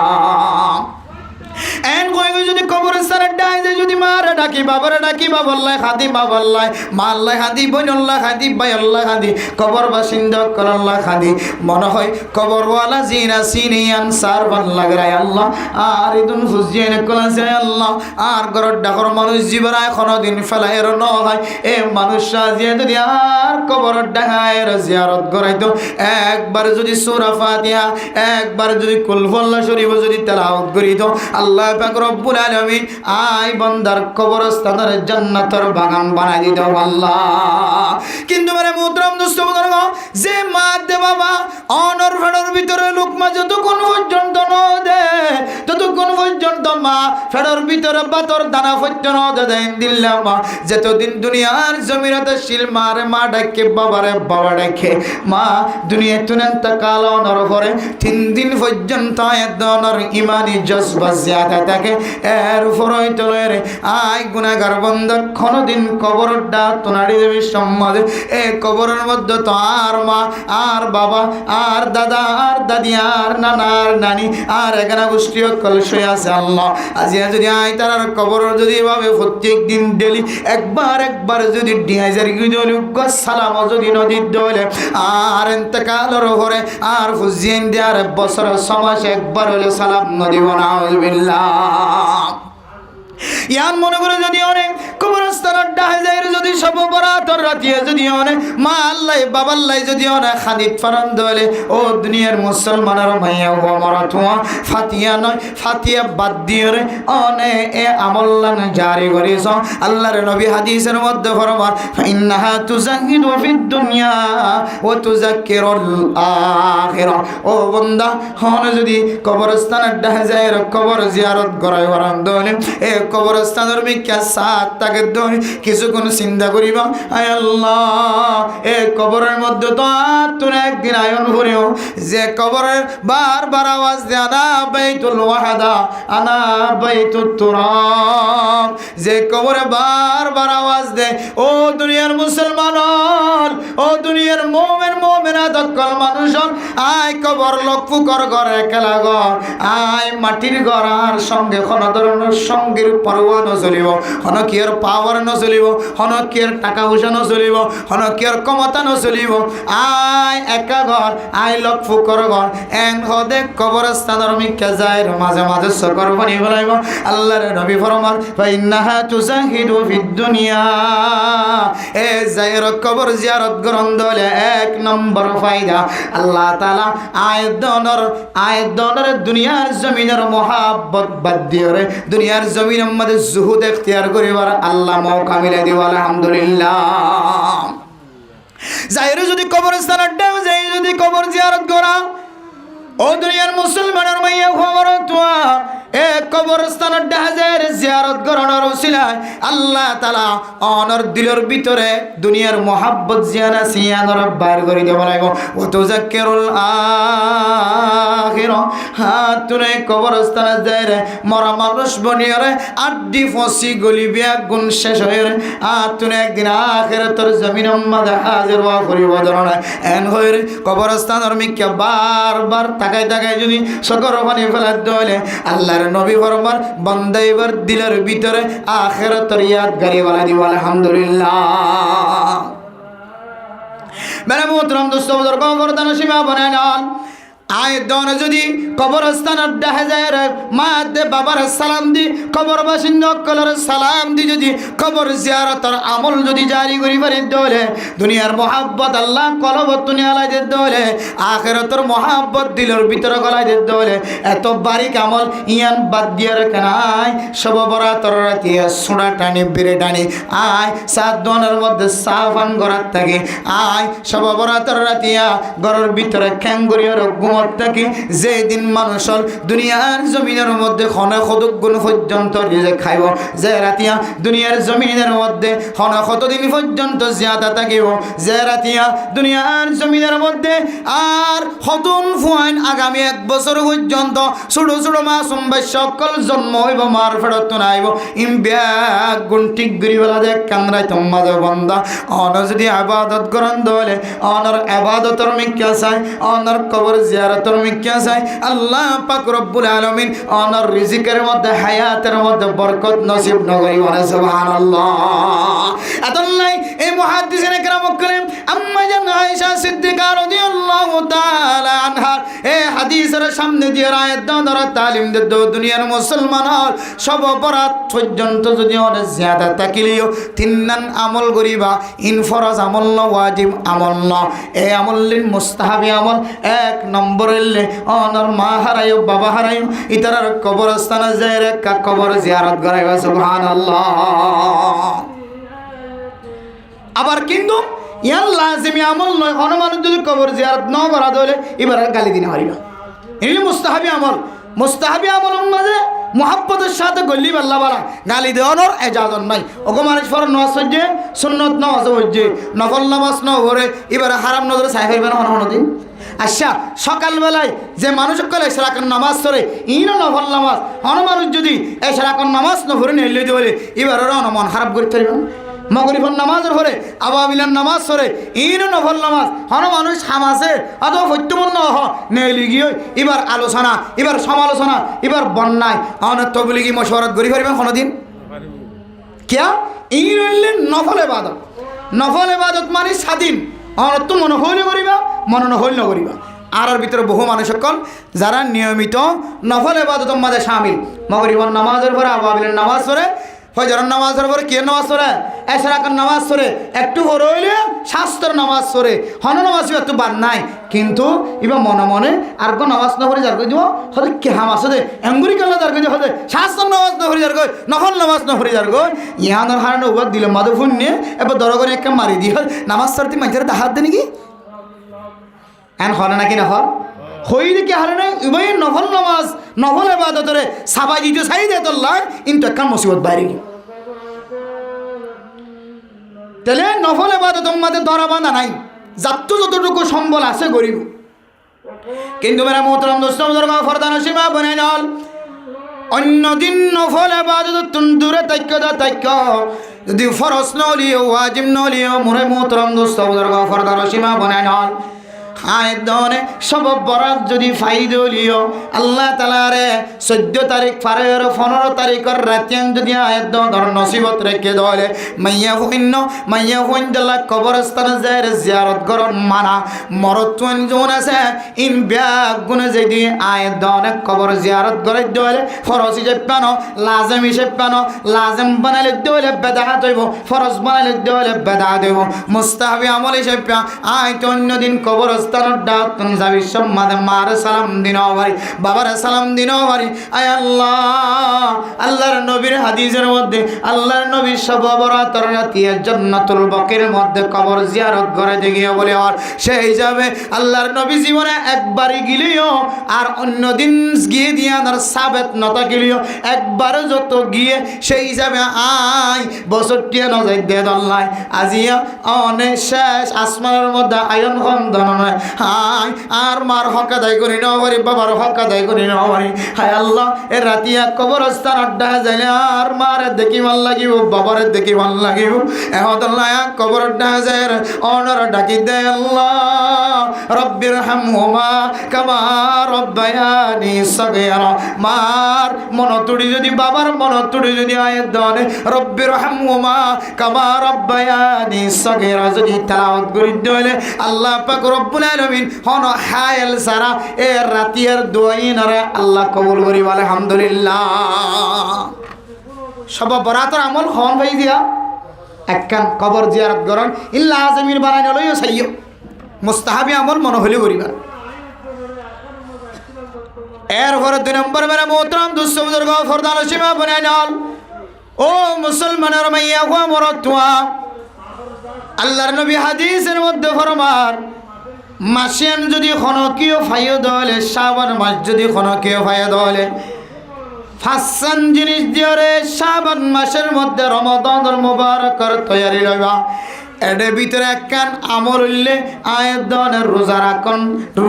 এন কই যদি কবরস্থানে ডাই যায় যদি মারে ডাকি বাবারে ডাকি বাবাল্লাহ খাদি বাবাল্লাহ মাল্লাহ খাদি বইনল্লাহ খাদি বাইল্লাহ খাদি কবর বাসিন্দা করাল্লাহ খাদি মনে হয় কবরওয়ালা জিনা সিনিয়ান সার ভাল লাগরায় আল্লাহ আর ইদুন ফুজিয়েন কলা যায় আল্লাহ আর গরর ডাকর মানুষ জীবরায় কোনদিন ফেলায়ের ন হয় এ মানুষ সাজিয়ে যদি আর কবর ডাকায় জিয়ারত করাইতো একবার যদি সূরা ফাতিহা একবার যদি কুল হুয়াল্লাহ শরীফ যদি তেলাওয়াত করিতো আল্লাহ পাক রব্বুল আলামিন আই বান্দার কবরস্থানের জান্নাতের বাগান বানাই দিত আল্লাহ কিন্তু মানে মুহতারাম দোস্ত বুজুর্গ যে মা দে বাবা অনর ফেডর ভিতরে লোকমা যতক্ষণ পর্যন্ত ন দে ততক্ষণ পর্যন্ত মা ফেডর ভিতরে বাতর দানা পর্যন্ত ন দে দিল্লা মা যতদিন দুনিয়ার জমিনতে শিল মারে মা ডাকে বাবারে বাবা ডাকে মা দুনিয়া তুনেন তাকাল অনর করে 3 দিন পর্যন্ত এদনর ইমানি জজবা জিয়াদা থাকে এর উপরই তলে রে আই গুনাহগার বান্দা কোনদিন কবরটা তোনাড়ি দেবী সম্মাদে এ কবরের মধ্যে তো আর মা আর বাবা আর দাদা আর দাদি আর নানা আর নানি আর এখানে গোষ্ঠীয় কলসই আছে আল্লাহ আজিয়া যদি আই তার কবর যদি এভাবে প্রত্যেক দিন ডেলি একবার যদি 2000 সালাম যদি নদীর দলে আর ইন্তেকালের পরে আর ফুজিয়েন দেয়ার বছর সমাজ একবার হলে সালাম নদী বানাউবিল্লাহ ইয়ান মনে করে যদি অনেক কবরস্থানের ডাহে যায় যদি সব বরাতর রাতিয়া যদি অনেক মা আল্লাহ বাবাল্লাই যদি অনেক খাদিত ফারান দলে ও দুনিয়ার মুসলমানের মাইয়া ও মরাতুয়া ফাতিয়া নয় ফাতিয়া বাদ দিয়ে রে অনে এ আমল্লান জারি করিস আল্লাহর নবী হাদিসের মধ্যে ফরমান ইন্নাহা তুজাহিদু ফিদ দুনিয়া ওয়া তুযাক্কিরুল আখিরা ও বান্দা হন যদি কবরস্থানের ডাহে যায় কবর জিয়ারত করায় ওরান দলে এ কবরস্থানের মিকা সাত তাকে দলে কিছুক্ষণ চিন্তা করিবা আয় আল্লাহ এ কবরের মধ্যে তো তুমি একদিন আয়ন করিও যে কবরের বারবার আওয়াজ দেয় আনা বাইতুল ওয়াহাদা আনা বাইতুত তুরাব যে কবরে বারবার আওয়াজ দেয় ও দুনিয়ার মুসলমান ও দুনিয়ার মুমিন মুমিনাত সকল মানুষ আয় কবর লক্ষ্য কর ঘর একলা ঘর আয় মাটির ঘর আর সঙ্গে কোন ধরনের সঙ্গের পরোয়া নচলিব হন কি আর পাওয়ার নচলিব হন কি আর টাকা পয়সা নচলিব হন কি আর ক্ষমতা নচলিব আয় একা ঘর আয় লক্ষ্য কর ঘর এন হদে কবরস্থানের মিকা যায় মাঝে মাঝে সকর পানি বলাইব আল্লাহর নবী ফরমান ফাইন্নাহা তুজাহিদু ফিদ দুনিয়া এ যায়ের কবর জিয়ারত গ্রহণ দলে এক নম্বর ফায়দা আল্লাহ তাআলা আয়াতর দুনিয়ার জমিনের মহাব্বত বাদ দিয়ে রে দুনিয়ার জমিনের মধ্যে জুহুদ ইখতিয়ার করিবার আল্লাহ মওকা মিলাই দিব আলহামদুলিল্লাহ যায়ের যদি কবরস্থানের ডাও যাই যদি কবর জিয়ারত করা ও দুনিয়ার মুসলমানের মাইয়া খবর তোয়া এ কবরস্থানের ডাহাজের জিয়ারত করানোর উসিলায় আল্লাহ তাআলা অনর দিলের ভিতরে দুনিয়ার মোহাব্বত জিয়ানা সিয়ানর বাইর করে দেব লাগো ও তুযাক্কিরুল আখিরা হাত তুলে কবরস্থানে যায় রে মরা মানুষ বনিয়ে রে আড্ডি ফসি গলি বিয়া গুণ শেষ হয়ে রে হাত তুলে একদিন আখিরাতের জমিনের মধ্যে হাজির হওয়া করিব ধরনা এন হয়ে রে কবরস্থানের মিকা বারবার তাকাই তাকাই যদি সকর পানি ফেলার দলে আল্লাহ নবী ফরমান বান্দা এবার দিলের ভিতরে আখিরাতের ইয়াদগারি ওয়ালা দিব আলহামদুলিল্লাহ মেরে মোহতরম দোস্ত বুজুর্গ গর্দান সীমা বানায় নেন আয় দন যদি কবরস্থানের ডাহে যায় রে মা দে বাবার সালাম দি কবর বাসিন্দা কলর সালাম দি যদি কবর জিয়ারতের আমল যদি জারি করি পারি দলে দুনিয়ার মোহাব্বত আল্লাহ কলবত দুনিয়া লাই দে দলে আখিরাতের মোহাব্বত দিলের ভিতরে গলাই দে দলে এত বারিক আমল ইয়ান বাদ দিয়ে রে কেনাই সব বরাতর রাতি সোনা টানি বিরে টানি আয় সাত দনের মধ্যে সাফান গরাত থাকে আয় সব বরাতর রাতিয়া ঘরের ভিতরে খ্যাঙ্গুরিয়ার ঘুম থাকি যেদিন মানুষ দুনিয়ার জমিনের মধ্যে ক্ষণ কতক গুণ পর্যন্ত নিজে খাইব যে রাতিয়া দুনিয়ার জমিনের মধ্যে ক্ষণ কতদিন পর্যন্ত জিয়াদা থাকিব যে রাতিয়া দুনিয়ার জমিনের মধ্যে আর হতুন ফুয়াইন আগামী 1 বছর পর্যন্ত ছোট ছোট মাসুম ভাই সকল জন্ম হইব মার ফেরত নাইব ইমবিয়া গুণ ঠিক গরিবেলা দেখ কান্দ্রাই তোমাদ বন্দা অন যদি আবাদত করেন দলে অনর আবাদতর মিক্কা চাই অনর কবর জিয়ারতর মিক্কা চাই আল্লাহ পাক রব্বুল আলামিন অনর রিজিকের মধ্যে হায়াতের মধ্যে বরকত নসিব নগরী বলে সুবহানাল্লাহ আদাল্লাই এই মুহাদ্দিসিনে কেরাম করেন আম্মা জান আয়েশা সিদ্দিকা রাদিয়াল্লাহু তাআলা আনহা এই হাদিসের সামনে দিয়ে আয়াত দ্বারা তালিম দে দুনিয়ার মুসলমান সব অপরাধ পর্যন্ত যদি অনেক জিয়াদা তাকিলিও তিননান আমল করিবা ইন ফরজ আমল না ওয়াজিব আমল না এই আমলিন মুস্তাহাবি আমল এক নম্বরের অনর মা হারাইও বাবা হারাইও ইতার কবরস্থানে যায় রে কবর জিয়ারত করাইবা সুবহানাল্লাহ আবার কিন্তু ইয়ার লাজিমি আমল নয় হনুমান যদি কবর জিয়ারত ন করা দলে এবার গালি দিনে হারিবা এই মুস্তাহাবি আমল মুস্তাহাবি আমলের মাঝে মোহাব্বতের সাথে গল্লি বাল্লা বালা গালি দেওয়ানোর এজাজত নাই ওগো মানুষ ফর নামাজ হচ্ছে সুন্নত নামাজ হচ্ছে নফল নামাজ ন ভরে এবার হারাম নজরে চাই ফেলবে না হন দিন আচ্ছা সকালবেলায় যে মানুষ কলে সেরাকন নামাজ ধরে ইনও নফল নামাজ হন মানুষ যদি এই সেরাকন নামাজ ন ভরে নিলে বলে এবার ওরা মন খারাপ করতে পারবে মগরিবর নামাজের পরে আবাবিলার নামাজ পড়ে ইনও নফল নামাজ হন মানুষ হামাসে অথবা সত্যপূর্ণ নেলি গিয়ে এবার আলোচনা এবার সমালোচনা এবার বন্যায় অনেক তবলিগি মশওয়ারাত করি পারিবেন কোনোদিন কিয়া ইন হইলেন নফল ইবাদত মানে স্বাধীন অনেক তো মনে হইলে করিবা মনে নহইল নকরিবা আর ভিতরে বহু মানুষ সকল যারা নিয়মিত নফল ইবাদতের মাঝে শামিল মগরিবর নামাজের পরে আবাবিলার নামাজ পড়ে ফজরের নামাজের পরে কি নামাজ পড়ে এশরাকের নামাজ পড়ে একটু বড় হইলে শাস্ত্রের নামাজ পড়ে হন নামাজ একটু বাদ নাই কিন্তু এবার মনে মনে আর কোন নামাজ না পড়ে যার কই দিব হতে কে হামাস হতে এঙ্গুরি কালা যার কই হতে শাস্ত্রের নামাজ না পড়ে যার কই নফল নামাজ না পড়ে যার কই ইয়ানোর হারানো উবাদ দিল মাদু ফুন্নে এবার দর করে একটা মারি দিয়ে নামাজ পড়তে মাঝে হাত দে নাকি এন হলে নাকি না হল হইলে কি হারে নাই উভয় নফল নামাজ নফল ইবাদতরে সাবাই দিতে চাই দে তোল্লা কিন্তু একটা মুসিবত বাইরে গিয়ে তাহলে নফল ইবাদত আমাদের ধরা বাঁধা নাই যতটুকু সম্বল আছে গরিব কিন্তু মেরা মোহতরম দোস্ত ফরদান সীমা বনে নল অন্যদিন নফল ইবাদত দূরে তাক্য যদি ফরজ নলিও ওয়াজিব নলিও মোরে মোহতরম দোস্ত ফরদান সীমা বনে নল আয় দনে সব বরাত যদি ফাইদলিও আল্লাহ তাআলারে 14 তারিখ ফারের 15 তারিখের রাতেন যদি আয়াত ধর নসিবত রেখে দলে মাইয়া হুইন্দলা কবরস্থান যায় জিয়ারত করন মানা মরতুন জন আছে ইন ব্যাগ গুনে যদি আয়াত ধরে কবর জিয়ারত করে দলে ফরজ হিসেবে পানো লাজিম হিসেবে পানো লাজিম বানালে দলে বেদাত হইব ফরজ বানালে দলে বেদাত হইব মুস্তাহাবি আমল হিসেবে আয় অন্য দিন কবর মার সালাম দিন বাবার সালাম দিন আয় আল্লাহ আল্লাহর নবীর হাদিসের মধ্যে আল্লাহর নবী সব বরাতর রাতে জান্নাতুল বাকির মধ্যে কবর জিয়ারত করে গিয়ে বলে আর সেই হিসাবে আল্লাহর নবী জীবনে একবারই গিলিও আর অন্য দিন গিয়ে দিয়া আর সাবেত নতা গিলিও একবার যত গিয়ে সেই হিসাবে আয় বছরটিয়া নজাই দে দল্লাই আজিয়া অনেক শেষ আসমানের মধ্যে আয়ন খন্দন নয় হাই আর মার হক আদায় করি না পারি বাবার হক আদায় করি না পারি হায় আল্লাহ এ রাতিয়া কবরস্থান আড্ডা যাইলে আর মারে দেখি ভাল লাগিব বাবারে দেখি ভাল লাগিব এহদল্লাহ কবর আড্ডা যায় অনর ডাকি দে আল্লাহ রব্বির হামহুমা কামা রব্বায়ানি সগীরা মার মন তুড়ি যদি বাবার মন তুড়ি যদি আয়াত দনে রব্বির হামহুমা কামা রব্বায়ানি সগীরা যদি তেলাওয়াত করি দলে আল্লাহ পাক রব্বুল আলামিন হন হায়াল সারা এ রাতিয়ার দোয়াইনরে আল্লাহ কবুল করি আলহামদুলিল্লাহ সব বরাতর আমল হন ভাই দিয়া একখান কবর জিয়ারত করন ইল্লা আজমির বানাই লইও সাইয়ো মুস্তাহাবি আমল মনে হলি করিবা এর পরে 2 নম্বর মেরা মোহতরম দুস্থ বুজুর্গ ফরদান সীমা বানাই নল ও মুসলমানের মাইয়া ওয়া মরতুয়া আল্লাহর নবী হাদিসের মধ্যে ফরমান মাসিয়ান যদি খনকীয় ফাইয় দলে শাবান মাস যদি খনকীয় ফাইয় দলে ফাসান জিনিস দিয়রে শাবান মাসের মধ্যে রমাদানের মুবারকের তৈয়ারি রইবা এডে ভিতরে একখান আমল হইলে আয়াত দনের রোজা রাখুন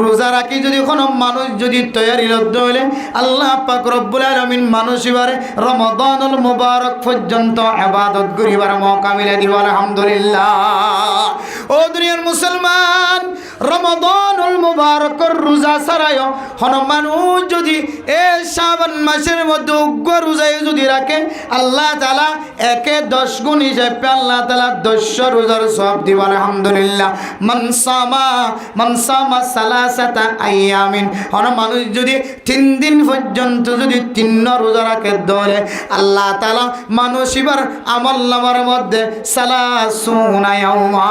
রোজা রাখি যদি কোনো মানুষ যদি তৈয়ারি লব্ধ হইলে আল্লাহ পাক রব্বুল আলামিন মানুষ এবারে রমাদানুল মুবারক পর্যন্ত ইবাদত করিবার মওকা মিলে দিব আলহামদুলিল্লাহ ও দুনিয়ার মুসলমান রমাদানুল মুবারকের রোজা ছাড়াও কোনো মানুষ যদি এ শাবান মাসের মধ্যে উগ্র রোজায় যদি রাখে আল্লাহ তাআলা একে 10 গুণ হিসেবে আল্লাহ তাআলা 10 রোজার সওয়াব দিব আলহামদুলিল্লাহ মান সামা সালাসাতা আইয়ামিন কোন মানুষ যদি 3 দিন পর্যন্ত যদি 3 রোজা রাখে দলে আল্লাহ তাআলা মানুষ এবার আমলনামার মধ্যে সালাসুনা ইয়াওমা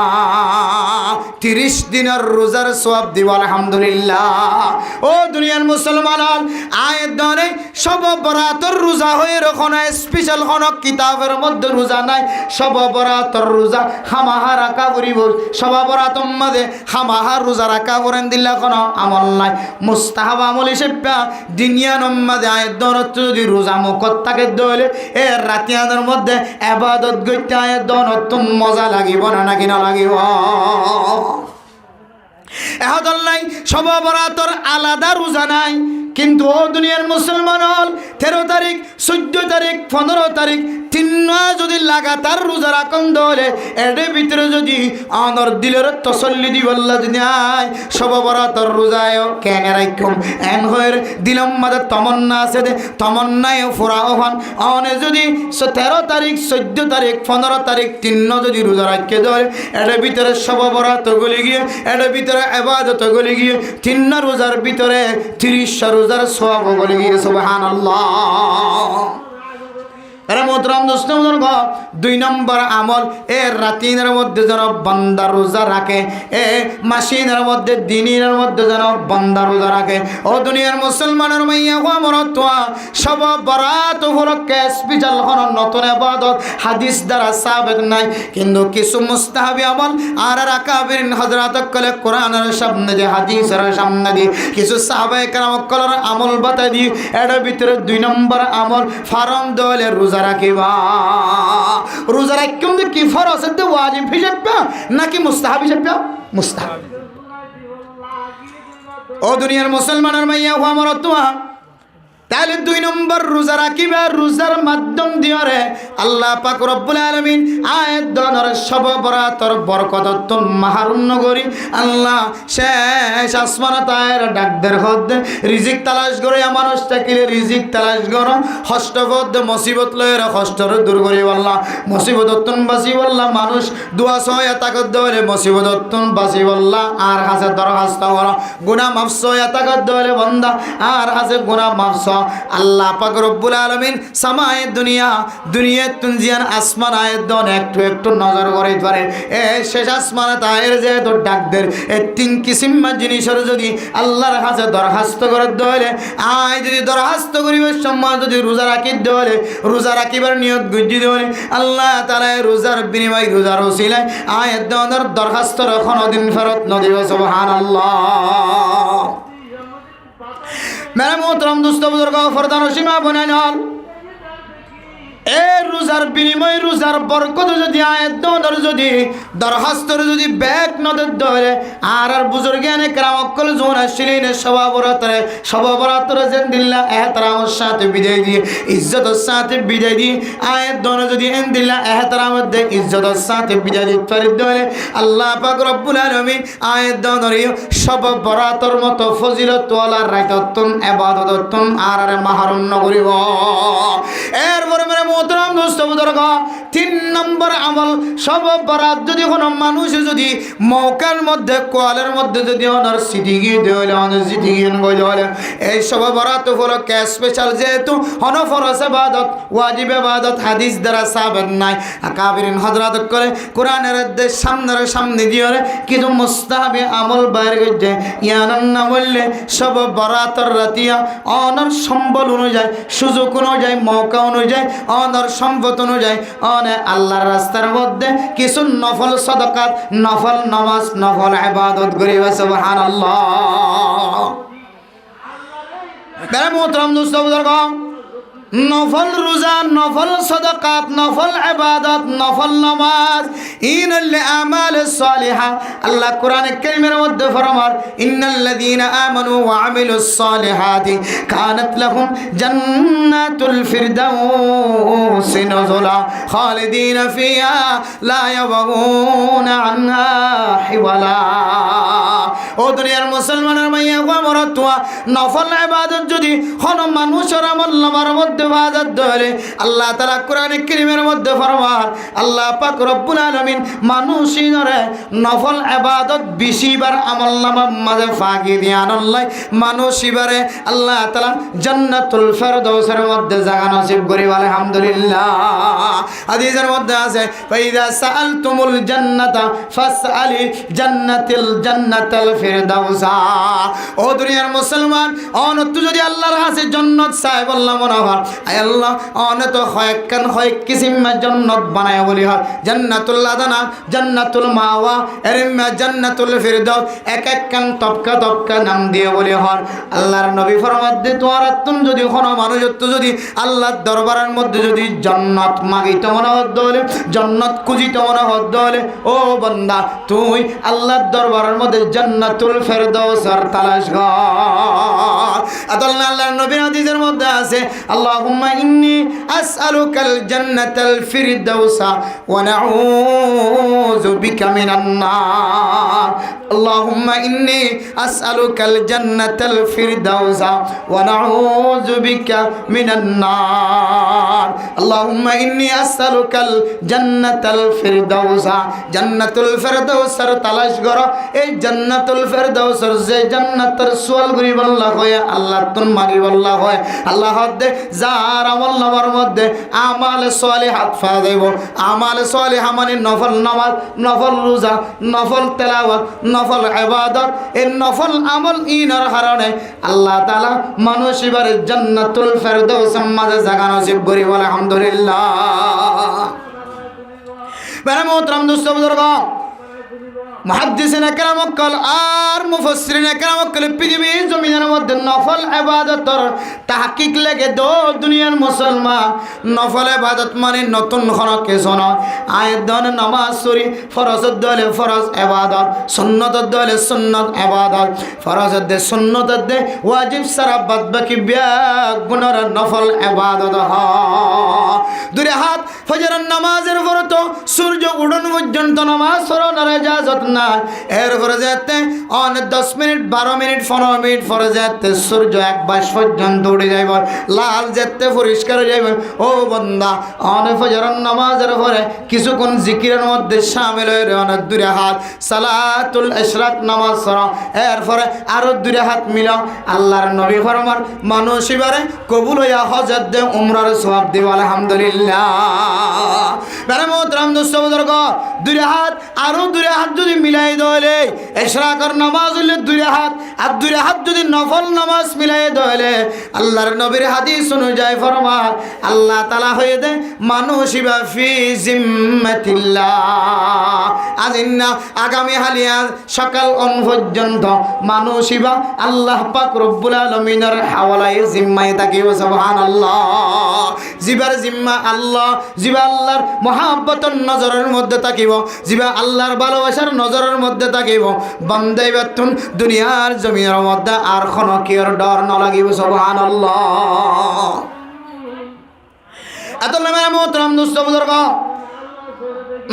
30 দিনের রোজার সওয়াব দিব আলহামদুলিল্লাহ ও দুনিয়ার মুসলমান আয়াত ধরে সব বরাতর রোজা হয়ে রখন স্পেশাল কোন কিতাবের মধ্যে রোজা নাই সব বরাতর রোজা হামাহা রাখা করিব সব বরাতর মধ্যে হামাহা রোজা রাখা করেন দিল্লা কোন আমল নাই মুস্তাহাব আমল হিসেবে দুনিয়ার মধ্যে আয়াত ধরে যদি রোজা মুখত থাকে দলে এ রাতিয়ানের মধ্যে ইবাদত করতে আয়াত ধরে তুম মজা লাগিব না নাকি না লাগিব এহদল নাই সব বরাতর আলাদা রোজা নাই কিন্তু ও দুনিয়ার মুসলমান 13 তারিখ 14 তারিখ 15 তারিখ 3 মাস যদি লাগাতার রোজা রাখুন দলে এর ভিতরে যদি আনর দিলের তসল্লি দিব আল্লাহ দুনিয়ায় সব বরাতর রোজায় কেন রাখুন এন হয়ের দিলম মাদে তমন্না আছে দে তমন্নায় ফুরাও হন অনে যদি 13 তারিখ 14 তারিখ 15 তারিখ 3 যদি রোজা রাখে দলে এর ভিতরে সব বরাতর গলি গিয়ে এর ভিতরে ইবাদত গলি গিয়ে 3 রোজার ভিতরে 30 রোজার সওয়াব গলি গিয়ে সুবহানাল্লাহ আরে মোহতরম দোস্ত বুজুর্গ, 2 নম্বর আমল রাতিনের মধ্যে যেন বান্দা রোজা রাখে, মাসিনের মধ্যে দিনের মধ্যে যেন বান্দা রোজা রাখে। ও দুনিয়ার মুসলমানের মাইয়া মরতুয়া সব বরাত উপলক্ষে স্পেশাল হন নতুন ইবাদত হাদিস দ্বারা সাবিত নাই, কিন্তু কিছু মুস্তাহাবি আমল আর আকাবিরিন হযরত কলে কোরআনের সামনে দিয়ে হাদিসের সামনে দিয়ে কিছু সাহাবায়ে কেরাম কলর আমল বাতা দি। এর ভিতরে 2 নম্বর আমল ফারম দলে রোজা রাখিবা। রোজা রাখুন কি ফরজ আছে ওয়াজিব হিসেবে নাকি মুস্তাহাব হিসেবে? মুস্তাহাব। ও দুনিয়ার মুসলমানের মাইয়া ও আমার তোয়া, তাহলে 2 নম্বর রোজা রাখিবা। রোজার মাধ্যম দিয়ে আল্লাহ পাক রব্বুল আলামিন আয়াত দনর সব বরাতর বরকত মাহরুম নগরী আল্লাহ শেষ আসমান তায়ের ডাকদের হদ্দে রিজিক তালাশ করে মানুষটাকে রিজিক তালাশ করো, হষ্টপদ মুসিবত লয়ের হষ্টর দূর করি আল্লাহ, মুসিবতন বাঁচি আল্লাহ। মানুষ দোয়া সহায় তাকত দেওয়ালে মুসিবতন বাঁচি আল্লাহ, আর হাসে দরখাস্ত করো গুনাহ মাফ সহায় তাকত দেওয়ালে বান্দা আর হাসে গুনাহ মাফ। আল্লাহ পাক রব্বুল আলামিন সামায়ে দুনিয়া তুনজিয়ান আসমান আয়ের দন একটু একটু নজর করে ধরে শেষ আসমান তায়ের যে তো ডাকদের 3 কিসিম জিনিসের যদি আল্লাহর কাছে দরখাস্ত করে দেওয়ালে আয় যদি দরখাস্ত করিবার সময় যদি রোজা রাখি দেওয়ালে রোজা রাখিবার নিয়ত গুজি দেওয়ালে আল্লাহ তাআলা রোজার বিনিময় রোজার ওসিলায় আয়ের দনের দরখাস্ত কোনদিন ফেরত নদিবে। সুবহানাল্লাহ। মেরে মোহতরম দোস্ত বুজুর্গ ফরদান সীমা বনান রোজার বিনিময় রোজার বরকত যদি আয়াত দর যদি দরখাস্তর যদি ব্যাগ নদের ধরে আর বুজুর্গ এনে কেরামকল জোন আসছিলেন সবাবরাতরে যেন দিল্লা এহতারামের সাথে বিদায় দিয়ে ইজ্জতের সাথে বিদায় দিয়ে আয়াত দর যদি এন দিল্লা এহতারামের দে ইজ্জতের সাথে বিদায় দিতে পারি ধরে আল্লাহ পাক রব্বুল আলামিন আয়াত দর সবাবরাতর মতো ফজিলত ওয়ালা রাইততন ইবাদততন আর মাহরুম নগরিব। এরপরে মেরে মোহতরম দোস্ত বুজুর্গ 3 নম্বর আমল সব বরাত যদি কোনো মানুষ যদি মৌকার মধ্যে কোয়ালের মধ্যে যদি ওনার সিটিগি দেওয়ালে ওনার সিটিগি গইলে এই সব বরাত হলো স্পেশাল যেহেতু হন ফরজ ইবাদত ওয়াজিব ইবাদত হাদিস দ্বারা সাবিত নাই। আকাবিরিন হযরত করে কোরআনের সামনে দিয়ে কিছু মুস্তাহাবি আমল বাইর করতে ইয়ানান না বললে সব বরাতর রাতিয়া ওনার সম্বল অনুযায়ী সুযোগ অনুযায়ী মৌকা অনুযায়ী অনর সম্পদ অনুযায়ী অনে আল্লাহর রাস্তার মধ্যে কিছু নফল সাদাকাত নফল নামাজ নফল ইবাদত করিবা। সুবহানাল্লাহ। মেরে মোহতরম দোস্ত বুজুর্গ নফল রোজা নফল সাদাকাত নফল ইবাদত নফল নামাজ ইনাল আমাল সালিহা আল্লাহ কোরআনে কারীমের মধ্যে ফরমান ইন্নাল্লাযীনা আমানু ওয়া আমিলুস সালিহাতি কানাত লাহুম জান্নাতুল ফিরদাউসি নুজুলা খালিদিনা ফিহা লা ইয়াবগুনা আনহা হিওয়ালা। ও দুনিয়ার মুসলমানের মাইয়া মরতুয়া নফল ইবাদত যদি কোন মানুষের আমল নামার মধ্যে বাজাত ধরে আল্লাহ তাআলা কোরআনে কারীমের মধ্যে ফরমান আল্লাহ পাক রব্বুল আলামিন মানুষিনরে নফল ইবাদত বেশিবার আমল নামার মাঝে ফাঁকি দিয়ান আল্লাহ মানুষিবারে আল্লাহ তাআলা জান্নাতুল ফিরদাউসের মধ্যে জায়গা নসিব করি বলে আলহামদুলিল্লাহ। হাদিসের মধ্যে আছে ফাইদা সাআলতুমুল জান্নাতা ফাসআলি জান্নাতাল ফিরদাউসা। ও দুনিয়ার মুসলমান অনত যদি আল্লাহর কাছে জান্নাত চাই বললাম মনে হয় আয় আল্লাহ অনত হয় কান হয় কিসিম জান্নাত বানায় বলি হয় জান্নাতুল আদনা জান্নাতুল মাওয়া এরমা জান্নাতুল ফিরদাউস এক এক কান তবকা নাম দিয়ে বলি হয়। আল্লাহর নবী ফরমাতে তোমার তুমি যদি কোন মানুষ যদি আল্লাহর দরবারের মধ্যে যদি জান্নাত মাগিতে মনে হলে জান্নাত খুঁজিতে মনে হলে ও বান্দা তুই আল্লাহর দরবারের মধ্যে জান্নাতুল ফিরদাউসের তালাশ কর। আল্লাহর নবীর হাদিসের মধ্যে আছে আল্লাহুম্মা ইন্নী আসআলুকাল জান্নাতাল ফিরদাউসা ওয়া নাউযু বিকা মিনান নার। আল্লাহুম্মা ইন্নী আসআলুকাল জান্নাতাল ফিরদাউসা ওয়া নাউযু বিকা মিনান নার। আল্লাহুম্মা ইন্নী আসআলুকাল জান্নাতাল ফিরদাউসা জান্নাতুল ফিরদাউসের তালাশ করো। এই জান্নাতুল ফেরদাউসের যে জান্নাতের সোয়াল করি বল্লা হয় আল্লাহ তুন মাগি বল্লা হয় আল্লাহ দে যার আমল নামার মধ্যে আমাল সালিহাত ফা দেব আমাল সালিহা মানে নফল নামাজ নফল রোজা নফল তেলাওয়াত নফল ইবাদত এই নফল আমল ইনার কারণে আল্লাহ তাআলা মানুষ এবারে জান্নাতুল ফেরদাউসের মাঝে জায়গা নসিব করি বলে আলহামদুলিল্লাহ বেরে মোহতরম দোস্ত বুজুর্গ মুহাদ্দিসিন একরাম কল আর মুফাসসিরিন একরাম কল পৃথিবীর জমিনের মধ্যে নফল ইবাদতর তাহকিক লাগে দো দুনিয়ার মুসলমান নফল ইবাদত মানে নতুন কোনো কিছু নয় আয়াতন নামাজ শরী ফরজ দলে ফরজ ইবাদত সুন্নত দলে সুন্নত ইবাদত ফরজ দে সুন্নত দে ওয়াজিব সারা বাদ বাকি গুণর নফল ইবাদত হয় দুই হাত ফজরের নামাজের পরে তো সূর্য উঠন পর্যন্ত নামাজ পড়ার ইজাজত না এরপরে যেতে অনেক 10 মিনিট 12 মিনিট 15 মিনিট পরে যেতে সূর্য এক বাস পর্যন্ত উঠে যাইব লাল যেতে পরিষ্কার হয়ে যাইব ও বান্দা অনেক ফজরের নামাজের পরে কিছুক্ষণ জিকিরের মধ্যে শামিল হয়ে অনেক দুই হাত সালাতুল ইশরাক নামাজ পড়া এরপরে আরো দুই হাত মিলাও আল্লাহর নবী ফরমান মানুষ এবারে কবুল হইয়া হজত দে উমরার সওয়াব দিব আলহামদুলিল্লাহ বেরে মোহতরম দোস্ত বুজুর্গ দুই হাত আরো দুই হাত যদি মিলাই দলে ইশরাকের নামাজ হইলে দুই হাত আর দুই হাত যদি নফল নামাজ মিলাই দলে আল্লাহর নবীর হাদিস অনুযায়ী ফরমান আল্লাহ তাআলা হয়ে দে মানুষ ইবা ফি জিম্মাতিল্লাহ আজিন্না আগামী হালিয়া সকাল অন পর্যন্ত মানুষ ইবা আল্লাহ পাক রব্বুল আলামিনের হাওলায় জিম্মায় থাকিব সুবহানাল্লাহ জিবার জিম্মা আল্লাহ জিবা আল্লাহর মহাব্বতের নজরের মধ্যে থাকিব জিবা আল্লাহর ভালোবাসার নজরের মধ্যে থাকিব বান্দা বেতুন দুনিয়ার জমিনের মধ্যে আর কোনো কিয়র ডর না লাগিব সুবহানাল্লাহ এত নামে মোহতরম দোস্ত বুজুর্গ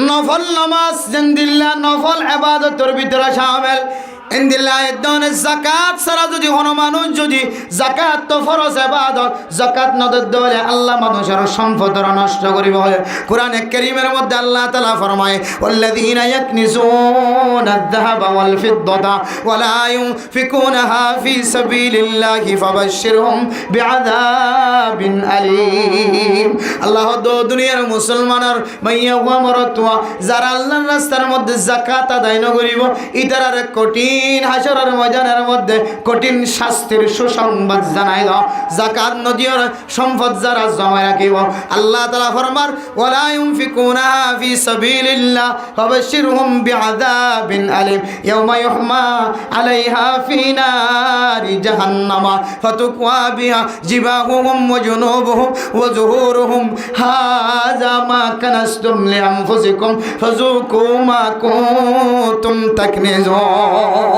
নফল নামাজ জিন্দিল্লাহ নফল ইবাদতের ভিতরে শামিল ইনদিল্লাহ দনে যাকাত সারা যদি কোনো মানুষ যদি যাকাত তো ফরজ ইবাদত যাকাত না দিলে আল্লাহ মানুষের সম্পদ নষ্ট করিব কোরআনে কারীমের মধ্যে আল্লাহ তাআলা ফরমায় ওয়াল্লাযীনা ইয়াকনিজুনা আয-যাহাবা ওয়াল ফিদ্দাতা ওয়া লা ইউনফিকুনাহা ফি সাবিলিল্লাহি ফাবাশশিরহুম বিআযাবিন আলীম আল্লাহ দুনিয়ার মুসলমানের মাইয়া ওয়া মরাতুয়া যারা আল্লাহর রাস্তার মধ্যে যাকাত আদায় না করিব ইতার কোটি হাসরের ময়দানের মধ্যে কঠিন শাস্তির সুসংবাদ জানাই দাও যাকাত নদিয়ার সম্পদ যারা জমা রাখিব আল্লাহ তাআলা ফরমান ওয়ালা ইউনফিকুনাহা ফি সাবিলিল্লাহ ফাবাশশিরহুম বিআযাবিন আলীম ইয়াওমা ইউহমা আলাইহা ফি নারি জাহান্নাম ফাতুকওয়া বিহা জিবাহুহুম ওয়া জুনুবুহুম ওয়া যুহুরুহুম হাযা মা কানাসতুম লিআনফুসিকুম ফাযুকু মা কুনতুম তাকনিজুন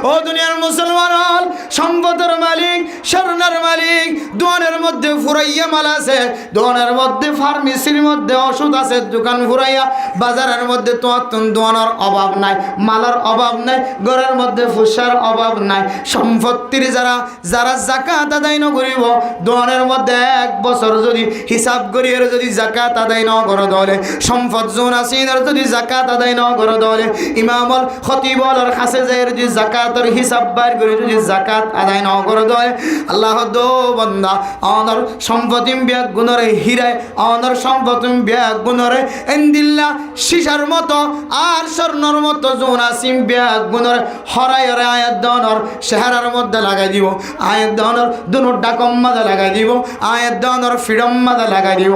ও দুনিয়ার মুসলমান সম্পদের মালিক স্বর্ণের মালিক দোকানের মধ্যে ফুরাইয়া মাল আছে দোকানের মধ্যে ফার্মেসির মধ্যে ওষুধ আছে দোকান ফুরাইয়া বাজারের মধ্যে তোমার দোকানের অভাব নাই মালের অভাব নাই ঘরের মধ্যে ফুসার অভাব নাই সম্পত্তির যারা যারা যাকাত আদায় না করিব দোকানের মধ্যে এক বছর যদি হিসাব করিয়ে যদি যাকাত আদায় না করে দলে সম্পদ জোন আসিনের যদি যাকাত আদায় না করে দলে ইমামল খতিবলের কাছে যায় যদি যাকাতের হিসাব বাইর করে যদি যাকাত আদায় না করে দেয় আল্লাহ দো বান্দা আমার সম্পত্তি বিয়াক গুণরে হীরায় আমার সম্পত্তি বিয়াক গুণরে ইনদিল্লাহ শিশার মতো আর স্বর্ণর মতো জোনাসিম বিয়াক গুণরে হরায় আয়াত দনর শহরের মধ্যে লাগাই দিব আয়াত দনর দুনো ডাকম মাঝে লাগাই দিব আয়াত দনর ফ্রিডম মাঝে লাগাই দিব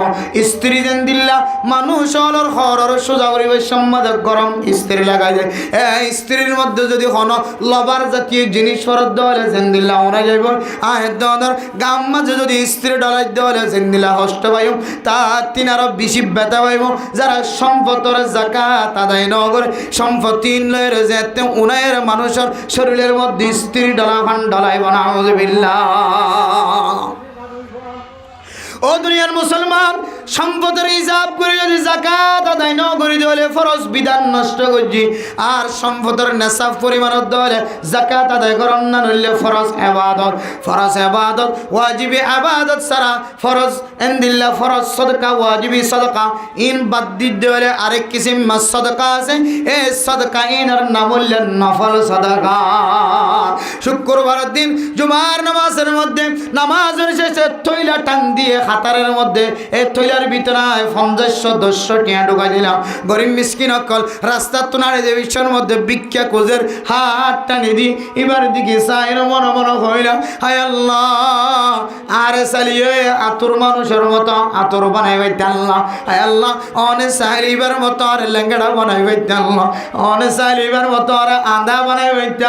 স্ত্রী ইনদিল্লাহ মানুষ হলর হরর সোজা পরিবেশ সম্মাদে গরম স্ত্রী লাগাই দেয় এই স্ত্রীর মধ্যে যদি হন লবার জাতীয় জিনিস ফরত দেওয়ালে জিন্দিল্লা ওনা যাইব আয়ের দনের গাম মাঝে যদি স্ত্রী ডলাই দেওয়ালে জিন্দিল্লা হষ্ট পাইব তা তিন আরো বেশি ব্যথা পাইব যারা সম্পদের যাকাত আদায় ন করে সম্পত্তি লয়ের যেতে উনায়ের মানুষের শরীরের মধ্যে স্ত্রী ডলা খান ডলাইব না আউযুবিল্লাহ ও দুনিয়ার মুসলমান সম্পদের হিসাব করে যদি যাকাত আদায় না করে হলে ফরজ বিধান নষ্ট করছি আর সম্পদের নেশাব পরিমাণত হলে যাকাত আদায় করন না নইলে ফরজ ইবাদত ওয়াজিবি ইবাদত সারা ফরজ এন্দিল্লা ফরজ সদকা ওয়াজিবি সদকা ইন বাদ দিতে হলে আরেক কিসিম সদকা আছে এই সদকা ইনার নাম হল নফল সদকা শুক্রবারের দিন জুমার নামাজের মধ্যে নামাজের শেষে থইলা টান দিয়ে খাতারের মধ্যে এই থইলার ভিতরে 50-200 টিয়া ঢুকাই দিলাম গরিব মিসকিন অকল রাস্তার তুনারে যে বিশ্বের মধ্যে ভিক্ষা কোজের হাত টানি দি এবার দিকে চাইর মনে মনে হইলাম হায় আল্লাহ আরে চালিয়ে আতুর মানুষের মতো আতুর বানাইবাইতে আল্লাহ হায় আল্লাহ অনে চাইলিবার মতো আর লেঙ্গড়া বানাইবাইতে আল্লাহ অনে চাইলিবার মতো আর আধা বানাইবাইতে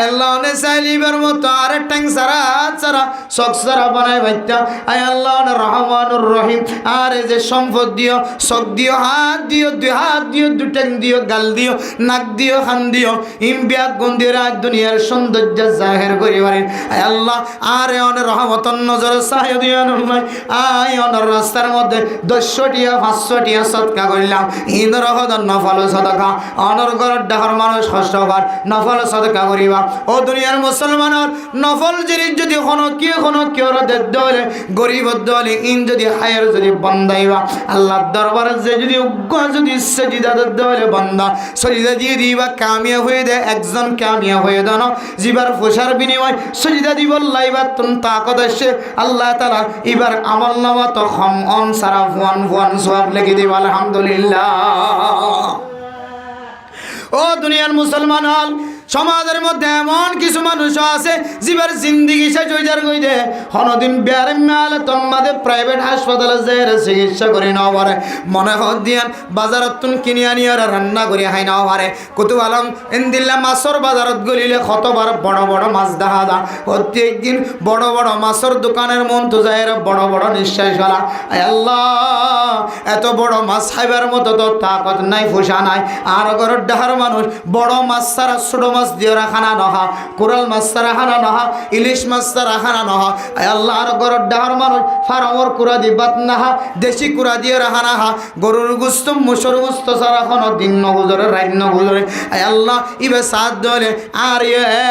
আল্লাহ অনে চাইলিবার মতো আর ট্যাং সারা সারা শখ সারা বানাইবাইতে হায় আল্লাহ রহমানুর রহিম আর যে সম্পদ দিও শখ দিও হাত দিও দুই হাত দিও দু ট্যাং দিও গাল দিও নাক দিও খান দিও ইমবিয়া গন্দির আজ দুনিয়ার সৌন্দর্য জাহের করি পারেন আল্লাহ আরে অনের রহমতন নজর চাই দিও নয় আই অনর রাস্তার মধ্যে 200 টিয়া 500 টিয়া সদকা করলাম ইন্দর হদন নফল সদকা অনর ঘরের ডাহর মানুষ কষ্ট কর নফল সদকা করিবা ও দুনিয়ার মুসলমানের নফল জিনিস যদি কোনো কি ওরা দলে গরিব দলে ইন যদি হায়ের যদি বন্দাইবা আল্লাহর দরবারে যে যদি যদি সজিদা দলে বন্দা সজিদা দিয়ে দিবা কামিয়া হয়ে দেয় একজন কামিয়া হয়ে দানো জিবার ফোসার বিনিময় সজিদা দিব লাইবা তুম তাকত আসে আল্লাহ তাআলা এবার আমল নামা তো খম অন সারা ফুয়ান সওয়াব লিখে দিব আলহামদুলিল্লাহ ও দুনিয়ার মুসলমান হল সমাজের মধ্যে এমন কিছু মানুষ আছে জীবের জিন্দিগি শেষ হয়ে যার কই দে হনদিন বেয়ারে মেলে তোমাদের প্রাইভেট হাসপাতালে যায় চিকিৎসা করে নাও পারে মনে হত দিয়ান বাজারত তুন কিনে আনি আর রান্না করে খাই নাও পারে কত আলম এনদিল্লা মাছর বাজারত গলিলে কতবার বড় বড় মাছ দেখা দা প্রত্যেকদিন বড় বড় মাছের দোকানের মন তো যায় বড় বড় নিঃশ্বাস ফেলা আল্লাহ এত বড় মাছ খাইবার মতো তো তাকত নাই ফুসা নাই আর ঘরের ডাহার মানুষ বড় মাছ ছাড়া ছোট মাছ দিয়ে খানা নহা কোরাল মাছ ছাড়া খানা নহা ইলিশ মাছ ছাড়া খানা নহা আল্লাহ আর ঘরের ডাহার মানুষ ফার্মর কুড়া দি বাত নাহা দেশি কুড়া দিয়ে রাখা হা গরুর গুস্ত মুসর গুস্ত ছাড়া কোনো দিন নগুজরে রাইন নগুজরে আল্লাহ ইবে সাত দলে আর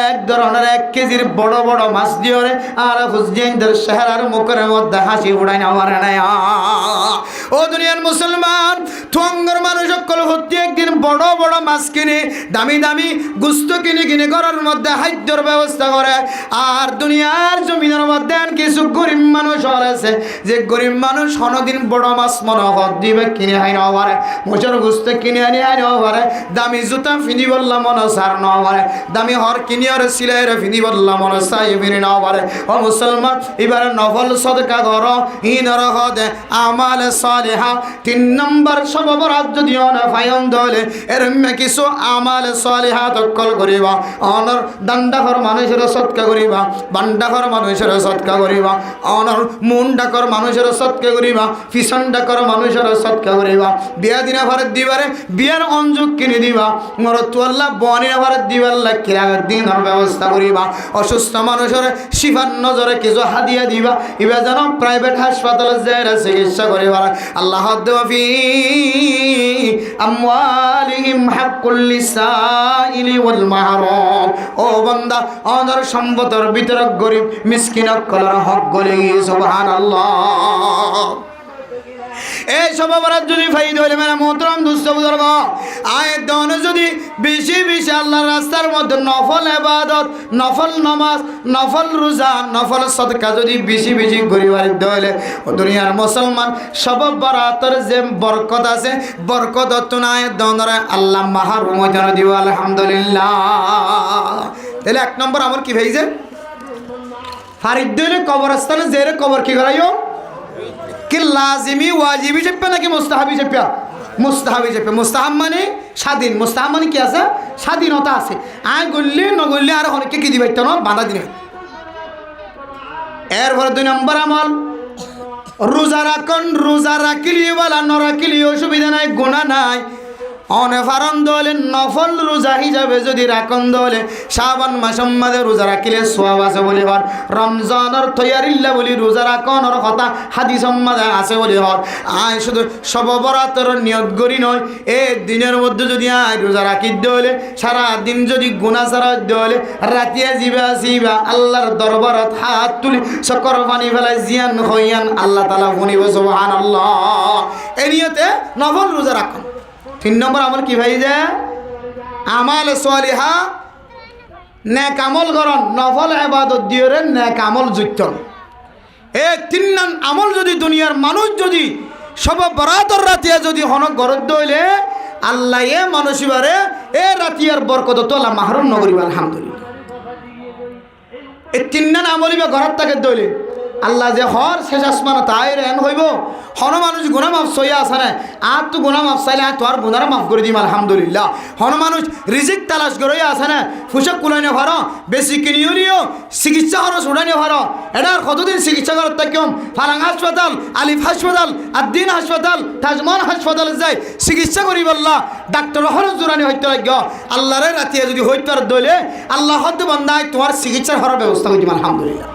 এক ধরনের 1 কেজির বড় বড় মাছ দিয়ে আর হুজেনদের শহরের মুখের মধ্যে হাসি উড়াই নেওয়ার নাই ও দুনিয়ার মুসলমান থঙ্গর মানুষ সকল হত্যি একদিন বড় বড় মাছ কিনে দামি দামি গুস্ত কিনে ঘরের মধ্যে খাদ্যর ব্যবস্থা করে আর দুনিয়ার জমিনের মধ্যে কিছু গরিব মানুষ আছে যে গরিব মানুষ কোনোদিন বড় মাছ মনে হত দিবে কিনে হাই নেওয়া পারে মোচর গুস্ত কিনে আনি হাই নেওয়া পারে দামি জুতা ফিনি বললাম মনে সার নেওয়া পারে দামি হর কিনে আর সিলাই ফিনি বললাম মনে চাই ফিনি নেওয়া পারে ও মুসলমান এবারে নফল সদকা কর ইনর হদে আমাল সালেহা 3 নম্বর সববরাত যদি অনে ফায়ন দলে এর কিছু আমাল সালেহা তকল করিবা অনর দান্ডাখর মানুষের সৎকা করিবা বান্ডাখর মানুষের সৎকা করিবা অনর মুন ডাকর মানুষের সৎকা করিবা ফিসন ডাকর মানুষের সৎকা করিবা বিয়া দিনা ভারত দিবারে বিয়ার অঞ্জুক কিনে দিবা মর তুয়াল্লা বনিনা ভারত দিবাল্লা কিরাগের দিনের ব্যবস্থা করিবা অসুস্থ মানুষের শিফার নজরে কিছু হাদিয়া দিবা ইবা যেন প্রাইভেট হাসপাতালে যায় চিকিৎসা করিবা আল্লাহ ফি আমওয়ালিহিম হাক্কুল লিসাইলি ওয়াল মাহরুম ও বান্দা অনর সম্পদের ভিতরে গরিব মিসকিন কলার হক গলে সুবহানাল্লাহ এই সববরাত যদি ফাইদ হইলে মেরা মোহতরম দুস্থ বুজুর্গ আয়াত দন যদি বেশি বেশি আল্লাহর রাস্তার মধ্যে নফল ইবাদত নফল নামাজ নফল রোজা নফল সদকা যদি বেশি বেশি করিবার হইলে দুনিয়ার মুসলমান সববরাতের যে বরকত আছে বরকত তুন আয়াত দনরে আল্লাহ মাহরুম জন দিব আলহামদুলিল্লাহ তাহলে 1 নম্বর আমার কি ভাইছে ফারিদ দিলে কবরস্থানে জেরে কবর কি করাইও কি লাজিমি ওয়াজিবি চেপে নাকি মুস্তাহাবি চেপে মুস্তাহাবি চেপে মুস্তাহাব মানে স্বাধীন মুস্তাহাব মানে কি আছে স্বাধীনতা আছে আয় গল্লি নগল্লি আর অনেকে কি দিবে তো বাধা দিবে এরপরে 2 নম্বর আমল রোজা রাখুন রোজা রাখিলি বলা ন রাখিলি অসুবিধা নাই গুনাহ নাই অনেফারন দলে নফল রোজা হিসাবে যদি রাখন দলে শাবান মাসের মধ্যে রোজা রাখিলে সওয়াব আছে বলি হর রমজানের তৈয়ারিল্লা বলি রোজা রাখনের কথা হাদিস মধ্যে আছে বলি হর আয় শুধু সব বরাতের নিয়ত করি নয় এই দিনের মধ্যে যদি আয় রোজা রাখি দলে সারা দিন যদি গুনাহ ছাড়া দলে রাতিয়া জিবা আল্লাহর দরবারত হাত তুলি সকর পানি ফেলায় জিয়ান হইয়ান আল্লাহ তাআলা শুনিব সুবহানাল্লাহ। এই নিয়তে নফল রোজা রাখুন। 3 নম্বর আমল কি ভাই যে আমাল সালিহা নেক আমল করন নফল ইবাদত দিয়রে নেক আমল যুক্তন। এই 3 আমল যদি দুনিয়ার মানুষ যদি সব বরাতর রাতিয়া যদি হনক গরদ দইলে আল্লাহ এ মানুষিবারে এ রাতিয়ার বরকত তোলা মাহরুম নগরী আলহামদুলিল্লাহ। এই 3 আমলিবা ঘরত তাকে দইলে আল্লাহ যে হর শেষ আসমান তাই রেন হইব হন মানুষ গুণা মাফ সইয়া আসে না আর তো গুণা মাফ চাইলে আর তোর গুণারা মাফ করে দিম আলহামদুলিল্লাহ। হন মানুষ রিজিক তালাশ করে আসে না ফুসক কুলাইনে ভারো বেশি কিনিও নিও চিকিৎসা খরচ উড়াইনে ভারো এটার কতদিন চিকিৎসা করার তাকিম ফালাং হাসপাতাল আলিফ হাসপাতাল আদ্দিন হাসপাতাল তাজমান হাসপাতালে যাই চিকিৎসা করি বললা ডাক্তার খরচ জোরানি হইতে লাগ আল্লাহরে রাতিয়া যদি হইতে দইলে আল্লাহ হতে বন্ধায় তোমার চিকিৎসার হওয়ার ব্যবস্থা করে দিম আলহামদুলিল্লাহ।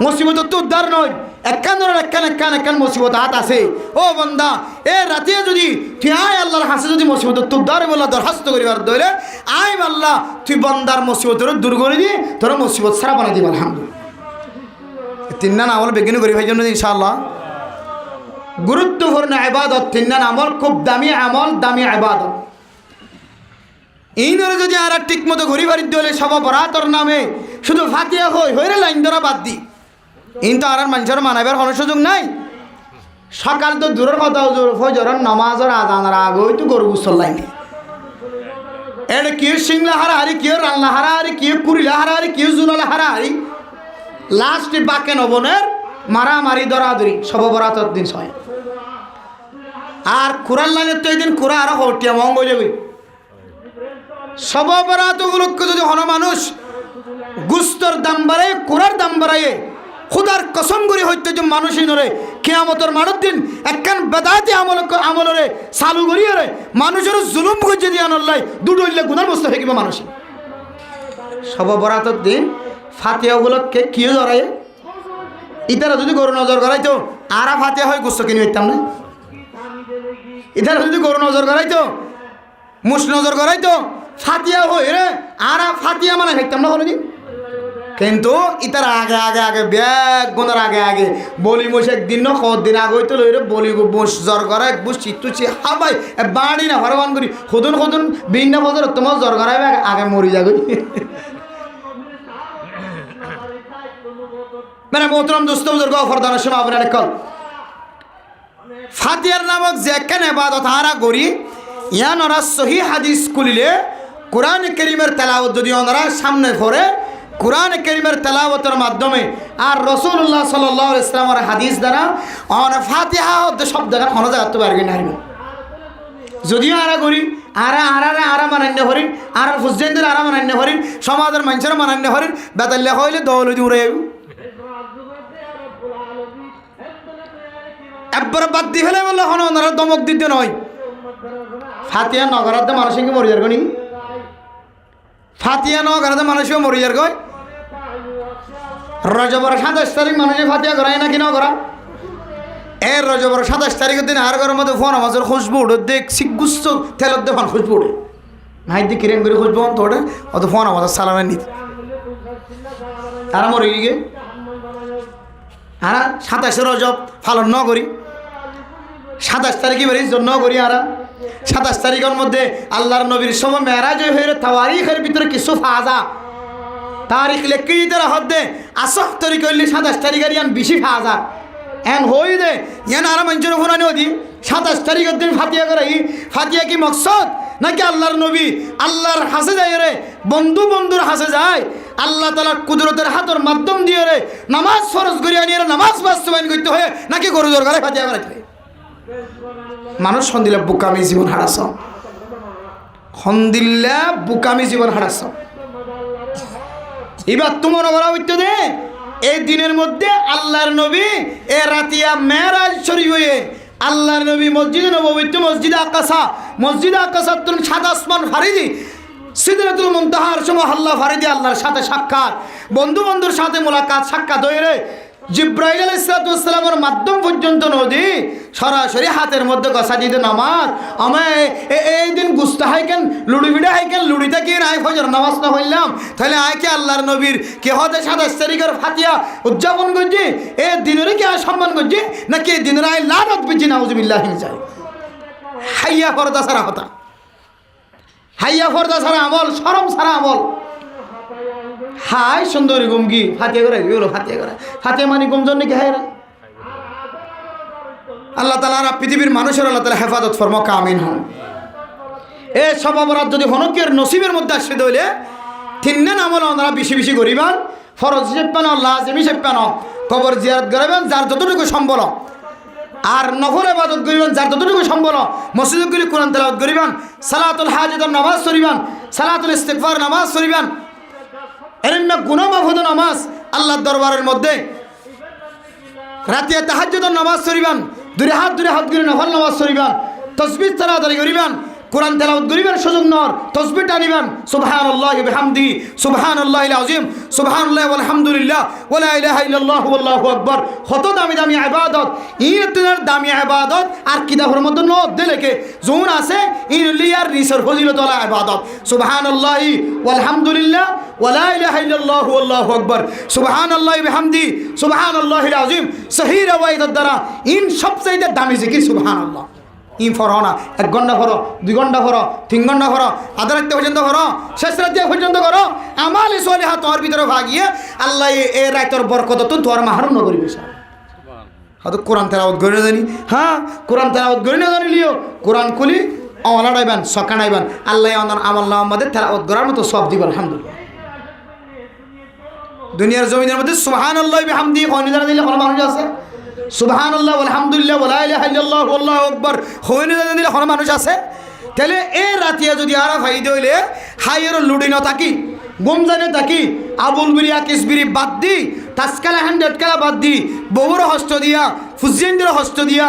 মুসিবত তো উদ্ধার নয় একখান মুসিবত হাত আছে ও বন্দা এ রাতে যদি তুই আয় আল্লাহর হাসে যদি মুসিবত তো উদ্ধার বলা দরখাস্ত করিবার দইলে আয় আল্লাহ তুই বন্দার মুসিবতের দূর করে দি তোর মুসিবত সারা বানাই দিব আলহামদুলিল্লাহ। 3 আমল বেগিন করি ভাই জন্য ইনশাআল্লাহ গুরুত্বপূর্ণ ইবাদত 3 আমল খুব দামি আমল দামি ইবাদত। এইনরে যদি আর ঠিক মতো ঘুরি বাড়ি দিলে সব বরাতর নামে শুধু ফাতিয়া হইরে লাইন ধরা বাদ দি ইন তো আর মানুষের মানাবার কোনো সুযোগ নাই। সকাল তো দূরের কথা ফজরের নামাজের আজানের আগে তো গরু গুসল লাইনে এটা কেউ সিংলা হারাহারি কেউ রান্না হারাহারি কেউ কুড়িলা হারাহারি কেউ জুনালা হারাহারি লাস্টে বাকে নবনের মারামারি দরাদরি সব বরাতর দিন ছয় আর কুরান লাইনের তো একদিন কুরা আরো হটিয়া মঙ্গ যাবে সব বরাতগুলোকে যদি হন মানুষ গুস্তর দাম বাড়ায় কুরার দাম বাড়ায় খুদার কসম করে হইতে যে মানুষই নরে কিয়ামতের মানব দিন একখান বেদাতি আমলরে চালু করিয়ে রে মানুষের জুলুম করছে দিয়ে আনল্লাই দুটো হইলে গুনার বস্তু হয়ে গেবে মানুষ সব বরাতর দিন ফাতিয়াগুলোকে কিও ধরায় ইতারা যদি গরু নজর করাইতো আরা ফাতিয়া হয় গুস্ত কিনে হইতাম না ইতারা যদি গরু নজর করাইতো মুস নজর করাইতো ফাতিয়া হই রে আরা ফাতিয়া মানে হইতাম না হলো কিন্তু ইতার আগে আগে আগে ব্যাগ গোনার আগে আগে বলি মোষ একদিন না কদিন আগে হইতো লইরে বলি বস জ্বর করা এক বুঝ চিত্তুছি হাবাই বাড়ি না ভরবান করি খুদুন খুদুন বিনা বছর তোমার জ্বর করাবে আগে মরি যাবে মানে মোহতরম দোস্ত বুজুর্গ ফরদানের সময় আপনার কল ফাতিয়ার নামক যে একখান ইবাদত হারা করি ইয়ান ওরা সহি হাদিস খুলিলে কোরআন কারীমের তেলাওয়াত যদি ওনারা সামনে পড়ে কোরআন কারীমের তেলাওয়াতের মাধ্যমে আর রাসূলুল্লাহ সাল্লাল্লাহু আলাইহি ওয়াসাল্লামের হাদিস দ্বারা ওনা ফাতিহা শব্দ কোনো জায়গাতে পারবে না যদিও আরা করি আরা মানান্য হরিণ আর ফুজেন্দের আরা মানান্য হরিণ সমাজের মানুষের মানান্য হরিণ বেতাল্লে হইলে দৌল উড়ে একবার বাদ দি ফেলে বললে হন ওনারা দমক দিতে নয় ফাতিয়া নগরাতে মানুষকে মরি যার গনি ফাতিয়া নগরাতে মানুষও মরি যার গয় রজবর 27 তারিখ মানুষে ফাতিয়া করায় না কি না করা এ রজবর 27 তারিখের দিন আর ঘরের মধ্যে ফোন আমাদের খুশবু উঠে দেখ সিগুস্ত তেলত দেখান খুশবু উঠে ভাই দি কিরেন করে খুশবু তোড়ে অত ফোন আমাদের সালামে নিতে আর মরে গিয়ে আর 27 রজব পালন ন করি 27 তারিখে বেরিয়ে জন্য করি আর 27 তারিখের মধ্যে আল্লাহর নবীর সময় মেরাজ হয়ে তাওয়ারিখের ভিতরে কিছু ফাজা তারিখ লেখকে দিতে রাখত দে আসহ তরিক হইলে 27 তারিখের ইয়ান বেশি ফাজা এন হই দে ইয়ান আর মানুষের ফোনানি হদি 27 তারিখের দিন ফাতিয়া করাই ফাতিয়া কি মকসদ নাকি আল্লাহর নবী আল্লাহর হাসে যায় রে বন্ধুর হাসে যায় আল্লাহ তাআলার কুদরতের হাতের মাধ্যম দিয়ে রে নামাজ ফরজ করিয়া নিয়ে নামাজ বাস্তবায়ন করতে হয় নাকি গরু জোর করে ফাতিয়া করাইতে মানুষ সন্দিলে বুকামি জীবন হারাস সন্দিল্লা বুকামি জীবন হারাস এবার তোমার বলা হইতে দে এই দিনের মধ্যে আল্লাহর নবী এ রাতিয়া মেরাজ শরীফ হয়ে আল্লাহর নবী মসজিদে নববীতে মসজিদে আকাশা তুন সাত আসমান ফারিদি সিদরাতুল মুনতাহার সময় আল্লাহ ফারিদি আল্লাহর সাথে সাক্ষাৎ, বন্ধুর সাথে মোলাকাত সাক্ষাৎ হয়ে জিব্রাইল আলাইহিস সালামের মাধ্যম পর্যন্ত নদী সরাসরি হাতের মধ্যে গসা দিতে নামাজ আমায় এই দিন গুস্তা হাইকেন লুড়ি ভিড়ে হাইকেন লুড়িতে কি আয় ফজর নামাজ না হইলাম তাহলে আয়কে আল্লাহর নবীর কে হতে 27 তারিখের ফাতিয়া উদযাপন করছি এ দিনের কি আয় সম্মান করছি নাকি এই দিনের আয় লানত বিজি নাউজুবিল্লাহি চাই হাইয়া ফরদা সারা হতা হাইয়া ফরদা সারা আমল শরম সারা আমল হাই সুন্দরী গুমকি ফাতিয়া করে ফাতিয়া মানে গুমজন নাকি হায়রা আল্লাহ তাআলা পৃথিবীর মানুষের আল্লাহ তাআলা হেফাজত ফরমাক আমিন হন। এ সব অপরাধ যদি হনকের নসিবের মধ্যে আসে দইলে তিনদিন আমল ওনারা বেশি করিবেন, ফরজ হিসেব পেন লাজিম হিসেব পেন, কবর জিয়ারত করবেন যার যতটুকু সম্বল, আর নফল ইবাদত করিবেন যার যতটুকু সম্বল, মসজিদগুলি কোরআন তেলাওয়াত করিবেন, সালাতুল হাজাতের নামাজ পড়িবেন, সালাতুল ইস্তিগফার নামাজ পড়িবেন, এরকম গুনাহ মাফুদ নামাজ আল্লাহর দরবারের মধ্যে রাতে তাহাজ্জুদের নামাজ পড়িবেন, দূরে হাত করে নফল নামাজ পড়িবেন, তাসবিহ তাড়াতাড়ি করিবেন, কোরআন তেলাওয়াত করিবেন সুযোগ নর, তাসবিহ টানিবেন সুবহানাল্লাহি ওয়া বিহামদিহি সুবহানাল্লাহিল আযীম সুবহানাল্লাহি ওয়াল হামদুলিল্লাহ ওয়া লা ইলাহা ইল্লাল্লাহু আল্লাহু আকবার। কত দামি ইবাদত, ইনের দামি ইবাদত আর কিতাবের মধ্যে নো দিলেকে জোন আছে ইলিয়ার রিসর ফজিলত ওয়ালা ইবাদত সুবহানাল্লাহি ওয়াল হামদুলিল্লাহ ওয়া লা ইলাহা ইল্লাল্লাহু আল্লাহু আকবার সুবহানাল্লাহি ওয়া বিহামদিহি সুবহানাল্লাহিল আযীম সহিহ রওয়ায়াত দ্বারা ইন সবচেয়ে দামি জিকির সুবহানাল্লাহ। ই ফরো না 1 ঘন্টা ফরো 2 ঘন্টা ফরো 3 ঘন্টা ফরো আধা রাত্রি পর্যন্ত ফরো শেষ রাত্রি পর্যন্ত করো আমালে সলিহা তোর ভিতরে ভাগিয়ে আল্লাহ এ রাতের বরকত তো তোর মাহরুম করিবে হয়তো কোরআন তেলাওয়াত করে জানি হ্যাঁ কোরআন তেলাওয়াত করে না জানিলিও কোরআন খুলি আমল আড়াইবেন সকান আইবেন আল্লাহ আমল না আমাদের তেলাওয়াত করার মতো সব দিবেন আলহামদুলিল্লাহ। দুনিয়ার জমিনের মধ্যে সুবহানাল্লাহি বিহামদিহি কয়নিদার দিলে কোন মানুষ আছে? সুবহানাল্লাহ আলহামদুলিল্লাহ ওয়া লা ইলাহা ইল্লাল্লাহু আল্লাহু আকবার হইনে দিলে কোন মানুষ আছে? তাহলে এ রাতিয়া যদি আরা ফাইদে হইলে হাইয়ের লুডি ন থাকি গুমজানে থাকি আবুল বিরিয়া কিসবিরি বাদ দি তাসকালা 100 কালা বাদ দি বউর হস্ত দিয়া ফুজিয়েন্দ্র হস্ত দিয়া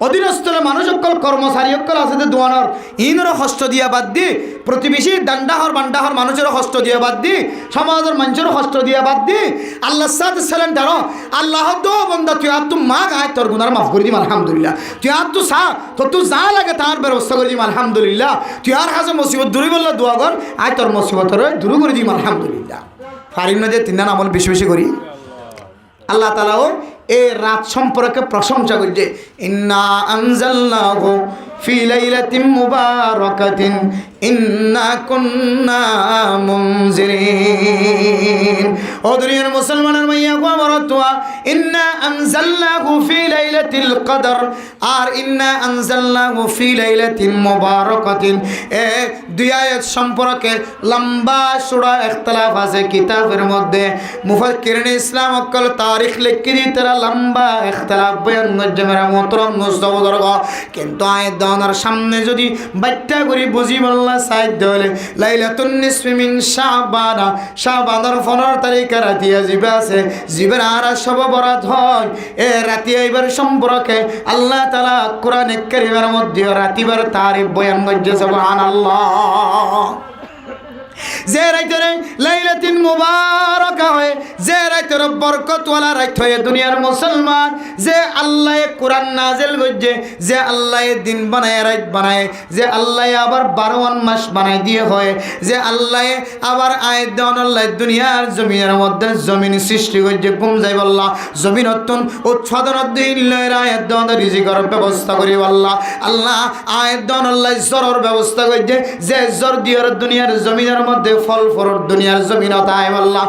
অধীনস্থলে মানুষ সকল কর্মচারী সকল আছে দোয়ানোর ইনর হস্ত দিয়া বাদ দি প্রতিবেশী দান্ডাহর বান্ডাহর মানুষের হস্ত দিয়া বাদ দি সমাজের মানুষের হস্ত দিয়া বাদ দি আল্লাহ সাথে সালাম দাঁড়ো আল্লাহ দো বন্দা তুই আর তুই মা গায় তোর গুনার মাফ করে দিম আলহামদুলিল্লাহ, তুই আর তুই সা তো তুই যা লাগে তার ব্যবস্থা করে দিম আলহামদুলিল্লাহ, তুই আর হাজে মুসিবত দূরে বললে দোয়া কর আয় তোর মুসিবতের দূর করে দিম আলহামদুলিল্লাহ। পারিম না যে 3 দিন আমল বেশি করি। আল্লাহ তাআলাও এই রাত সম্পর্কে প্রশংসা করছে ইন্না আনজালনাহু ফি লাইলাতিন মুবারাকাতিন ইন্না কুন্না মুনজিরিন। ও দুনিয়ার মুসলমানের মাইয়া গো আমার তোয়া ইন্না আনজালনাহু ফি লাইলাতিল কদর আর ইন্না আনজালনাহু ফি লাইলাতিন মুবারাকাতিন এ দুই আয়াত সম্পর্কে লম্বা সুরা ইখতিলাফ আছে কিতাবের মধ্যে। মুফাক্কিরিন ইসলাম অকল তারিখ লিখি তারা লম্বা ইখতিলাফ বয়ান করছে মেরা মোহতরম মুস্তাফদর্গ, কিন্তু আয়াত দাওয়ার সামনে যদি বাচ্চা করি বুঝি বললা সাইদ হলে লাইলাতুন নিসফি মিন শাবান শাবানের 15 তারিখে রাতিয়া জিবে আছে জিবের আর সব বরাত হয় এ রাতি আইবার সম্পর্কে আল্লাহ তাআলা কোরআনে কারীমের মধ্যে রাতিবার তারিখ বয়ান করছে সুবহানাল্লাহ। যে রাইতরে লাইলাতুন মুবারাকা হয় যে রাইতরে বরকতওয়ালা রাইত হয় দুনিয়ার মুসলমান যে আল্লাহ কোরআন নাজিল করছে যে আল্লাহ দিন বানায় রাত বানায় যে আল্লাহ আবার 12 মাস বানাই দিয়ে হয় যে আল্লাহ আবার আয়াত দেন আল্লাহ দুনিয়ার জমিনের মধ্যে জমিন সৃষ্টি করছে ঘুম যাই আল্লাহ জমিনতন উৎপাদন দিন লয়ের আয়াত দেন রিজিকের ব্যবস্থা করি আল্লাহ আল্লাহ আয়াত দেন আল্লাহ জরর ব্যবস্থা করছে যে জর দিয়ার দুনিয়ার জমিনের মধ্যে ফল ফরর দুনিয়ার জমিনত আয় আল্লাহ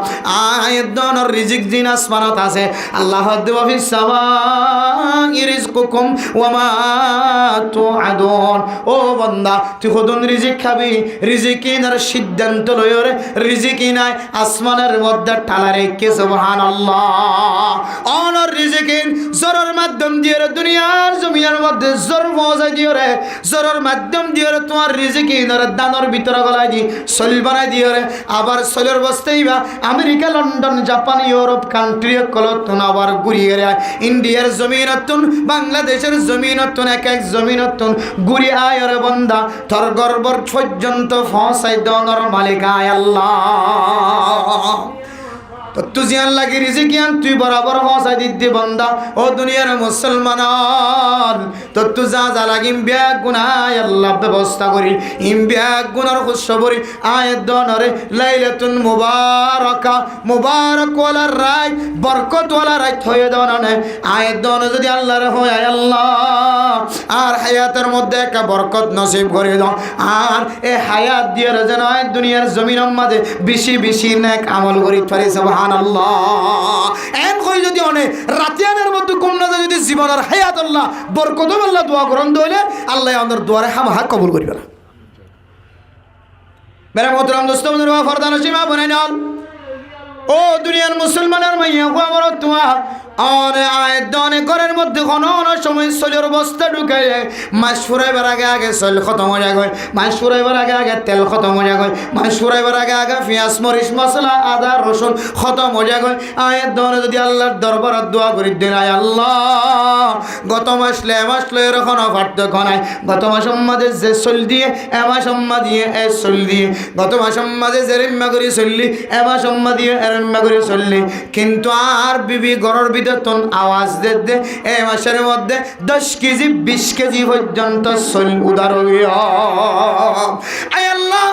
আয়াত দনর রিজিক জিন আসমানত আছে আল্লাহ দেওয়া ফিস সামাই রিজকুকুম ওয়া মা তুআদুন। ও বান্দা তুই খুদুন রিজিক খাবি রিজিকিনার সিদ্ধান্ত লয়রে রিজিকি নাই আসমানের মধ্যে ঠালা রেখে সুবহানাল্লাহ। অনর রিজিকিন জরর মাধ্যম দিয়ে দুনিয়ার জমিনের মধ্যে জর মজা দিয়ে জরর মাধ্যম দিয়ে তোমার রিজিকিনার দানর ভিতরে গলাই দি চলবা বানাই দিয়ে রে আবার সোলের বস্তেই বা America London Japan Europe country কলতন আবার ঘুরিয়ে রে ইন্ডিয়ার জমিনতন বাংলাদেশের জমিনতন এক এক জমিনতন ঘুরি আয় রে বন্দা তোর গর্বর পর্যন্ত ফসাই দনর মালিক আয় আল্লাহ তো তুই জিয়ান লাগি রিজিকিয়ান তুই বরাবর ফসাই দিদি বন্দা ও দুনিয়ার মুসলমান তো তুই যা যা লাগিম ব্যাগ গুনায় আল্লাহ ব্যবস্থা করি ইম ব্যাগ গুনার খুশবরি আয় দনরে লাইলাতুন মুবারাকা মুবারক ওয়ালা রাত বরকত ওয়ালা রাত হয়ে দননে আয় দন যদি আল্লাহর হয় আয় আল্লাহ আর হায়াতের মধ্যে একটা বরকত নসিব করে দাও আর এই হায়াত দিয়ে যেন আয় দুনিয়ার জমিনের মধ্যে বেশি বেশি নেক আমল করি পারি সুবহানাল্লাহ এন কই যদি অনে রাতিয়ানের মধ্যে কম না যদি জীবনের হায়াত আল্লাহ বরকত আল্লাহ দোয়া করন দইলে আল্লাহ আমাদের দোয়ারে হামাহা কবুল করিবে না মেরা মোহতারাম দোস্ত বন্ধুরা ফরদান সীমা বনাই নাও ও দুনিয়ার মুসলমানের মাইয়া কো আমার দোয়া আরে আয় দনে ঘরের মধ্যে কোন সময় সলের বস্তা ঢুকাই মাছ ফুরাইবার আগে আগে সল খতম হয়ে যায় মাছ ফুরাইবার আগে আগে তেল খতম হয়ে যায় মাছ ফুরাইবার আগে আগে পেঁয়াজ মরিচ মশলা আদা রসুন খতম হয়ে যায় আয় দনে যদি আল্লাহর দরবারত দোয়া করি দেন আয় আল্লাহ গত মাস এরকম পার্থক্য নাই গত মাস আমাদের যে চল দিয়ে এ মাস আম্মা দিয়ে এ চল দিয়ে গত মাস আমাদের যে রেম্মা করে চললি এ মাস আম্মা দিয়ে এরেম্মা করে চললি কিন্তু আর বিবি ঘরের ভিতর আওয়াজ দে এই মাসের মধ্যে 10 কেজি 20 কেজি পর্যন্ত চল উদার আয় আল্লাহ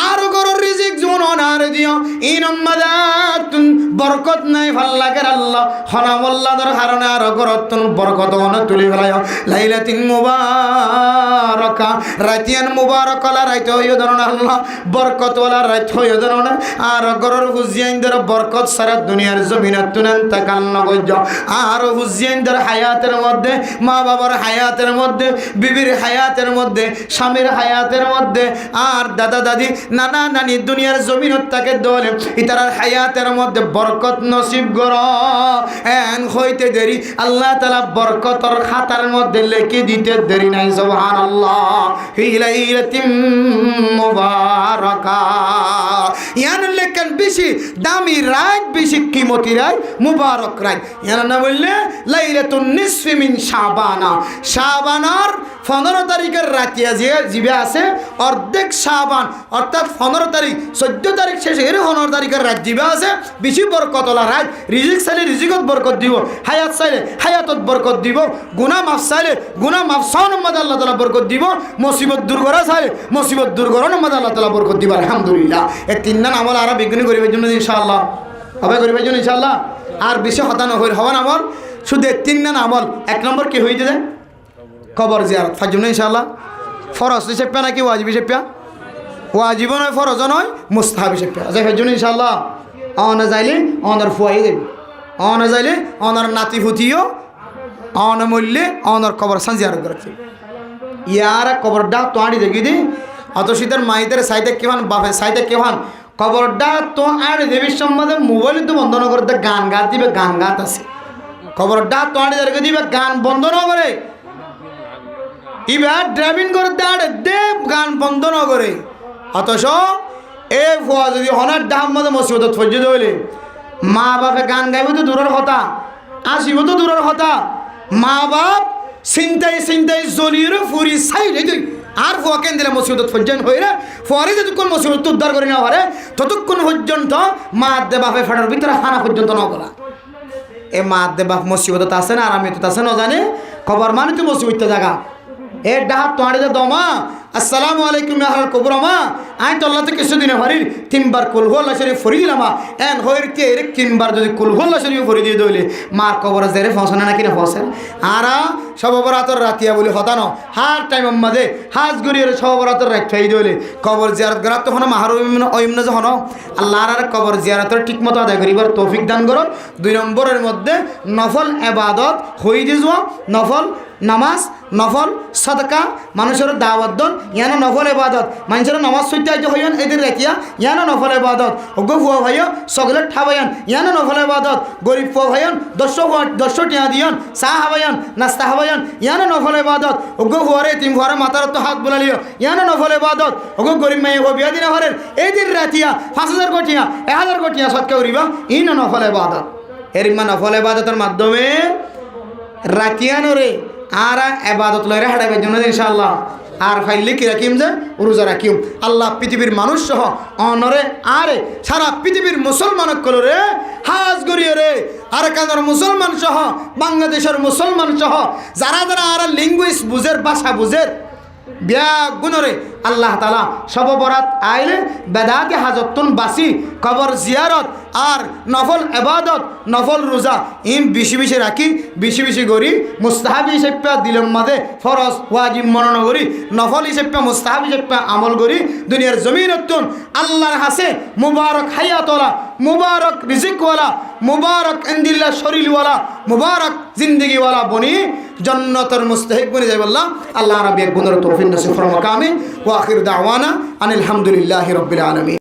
আর গরুর রিজিক জুন অনার দিও ইন আম্মাদাতুন বরকত নাই ভাল লাগে আল্লাহ হনামুল্লাহর কারণে আর গরতন বরকত অন তুলি ফেলায় লাইলাতিন মুবারাকা রাতিয়ান মুবারাক লা রাইত হইও ধরনা আল্লাহ বরকত ওয়ালা রাইত হইও ধরনা আর গরুর হুজিয়াইনদের বরকত সারা দুনিয়ার জমিনে তুনান তাকাল নগজ আর হুজিয়াইনদের হায়াতের মধ্যে মা বাবার হায়াতের মধ্যে বিবির হায়াতের মধ্যে স্বামীর হায়াতের মধ্যে আর দাদা দাদি নানা নানি দুনিয়ার জমিনত তাকে দলে ইতার হায়াতের মধ্যে বরকত নসিব কর এন হইতে দেরি আল্লাহ তাআলা বরকতর খাতার মধ্যে লিখে দিতে দেরি নাই সুবহানাল্লাহ ফি লাইলাতিন মুবারাকা ইয়ান লেখেন বেশি দামি রাত বেশি কিমতি রাত মুবারক রাত ইয়ান না বললে লাইলাতুন নিসফি মিন শাবানা শাবানার 15 তারিখের রাতিয়া যে জিবে আছে অর্ধেক শাবান অর্থাৎ 15 তারিখ 14 তারিখ শেষে এর 15 তারিখের রাত জিবে আছে বেশি বরকতলা রাত রিজিক চাইলে রিজিকত বরকত দিব হায়াত চাইলে হায়াতত বরকত দিব গুনাহ মাফ চাইলে গুনাহ মাফ সাউন মধ্যে আল্লাহ তাআলা বরকত দিব মুসিবত দূর করা চাইলে মুসিবত দূর করার মধ্যে আল্লাহ তাআলা বরকত দিব আলহামদুলিল্লাহ এই তিনজন আমল আর বিঘ্ন করিবার জন্য ইনশাআল্লাহ হবে করিবার জন্য ইনশাআল্লাহ আর বেশি হতানো হওয়ার আমল শুধু তিনজন আমল এক নম্বর কি হয়ে যায় কবর জিয়ারত ফার জন্য ইনশাআল্লাহ ফরজ হিসেবে নাকি ওয়াজিব হিসেবে ওয়াজিব নয় ফরজ নয় মুস্তাহাব হিসেবে আচ্ছা ফার জন্য ইনশাআল্লাহ অনা যাইলে অনার ফুয়াই যাবে অনা যাইলে অনার নাতি ফুটিও অনা মূল্যে অনার কবর সান জিয়ারত করছে ইয়ার কবরটা তো আড়ি দেখি দি অত শীতের মাইদের সাইতে কেমন বাপে সাইতে কেমন কবরটা তো আড়ি দেবীর সম্বন্ধে মোবাইল তো বন্ধ না করে গান গাত দিবে গান গাত আছে কবরটা তো আড়ি দেখে দিবে গান বন্ধ না করে এবার ড্রাইভিং করতে আড়ে দে গান বন্ধ না করে অথচ এ ফুয়া যদি হনার ডাম মধ্যে মুসিবত ফজে হইলে মা বাপে গান গাইব তো দূরের কথা আসিব তো দূরের কথা মা বাপ চিন্তাই চিন্তাই জ্বলিয়ে ফুরি চাই রেখে আর ফুয়া কেন দিলে মুসিবত ফজ্জান হয়ে রে ফুয়ারে যতক্ষণ মুসিবত উদ্ধার করে নেওয়া পারে ততক্ষণ পর্যন্ত মা দে বাপে ফেটার ভিতরে হানা পর্যন্ত ন করা এ মা দে বাপ মুসিবত আছে না আরামে তো আছে না জানে খবর মানে তো মুসিবত জায়গা এ ডাহাত তোয়াড়ে দে দমা আসসালামু আলাইকুম আহল কবরমা আই তো আল্লাহ থেকে কিছুদিনে হরির তিনবার কুলহু আল্লাহ শরীফ ফরি দিলামা এন হইর কে এর তিনবার যদি কুলহু আল্লাহ শরীফ ফরি দিয়ে দইলে মার কবর জেরে ফসনা না কিনা ফসেন আরা সববরাতর রাতিয়া বলি হতানো হার টাইম আমাদে হাজ গরিয়ের সববরাতর রাখাই দইলে কবর জিয়ারত করা তখন মাহার ওইমন যখন আল্লাহর আর কবর জিয়ারতের ঠিকমতো আদায় করিবার তৌফিক দান করুন 2 নম্বরের মধ্যে নফল ইবাদত হই দি যাওয়া নফল নামাজ নফল সদকা মানুষের দাওয়াত দন ইয়ানো নফল ইবাদত মানুষের নামাজ সইতে হইন এদের রেখিয়া ইয়ানো নফল ইবাদত ওগো ফুয়া ভাইও সকলের ঠাবায়ান ইয়ানো নফল ইবাদত গরিব ফুয়া ভাইন 10 টিয়া দিয়ন চা হাবায়ান নাস্তা হাবায়ান ইয়ানো নফল ইবাদত ওগো ফুয়ারে তিন ফুয়ারে মাথার তো হাত বুলালিও ইয়ানো নফল ইবাদত ওগো গরিব মেয়ে ও বিয়া দিনা হরের এই দিন রাতিয়া 5000 কোটিয়া 1000 কোটিয়া সৎকা করিবা ইনো নফল ইবাদত এরিমা নফল ইবাদতের মাধ্যমে রাখিয়ানোরে আর ইবাদত লইরে হাঁটাইবার জন্য ইনশাআল্লাহ আর ফাইলে কি রাখিম যে রোজা রাখিম আল্লাহ পৃথিবীর মানুষ সহ অনরে আরে সারা পৃথিবীর মুসলমানক কলরে হাজ গরিয়ে রে আর কানার মুসলমান সহ বাংলাদেশের মুসলমান সহ যারা যারা আর ল্যাঙ্গুয়েজ বুঝের ভাষা বুঝের বিয়া গুণরে আল্লাহ তালা সব বরাত আইলে বেদাতে হাজতুন বাসি কবর জিয়ারত আর নফল এবাদত নফল রোজা ইম বেশি বেশি রাখি বেশি বেশি করি মুস্তাহাবি হিসেবে দিলম মাঝে ফরজ ওয়াজিব মনন করি নফল হিসেবে মুস্তাহাবি হিসেবে আমল করি দুনিয়ার জমিনতুন আল্লাহর হাসে মুবারক হায়াতওয়ালা মুবারক রিজিকওয়ালা মুবারক ইন্দিল্লা শরীরওয়ালা মুবারক জিন্দেগিওয়ালা বনি জন্নতর মুস্তাহিক বনে যাই বললাম আল্লাহ রাব্বি এক গুণের তৌফিক নসিব ফরমাক আমিন ওয়া আখির দাওয়ানা আনিল হামদুলিল্লাহি রাব্বিল আলামিন।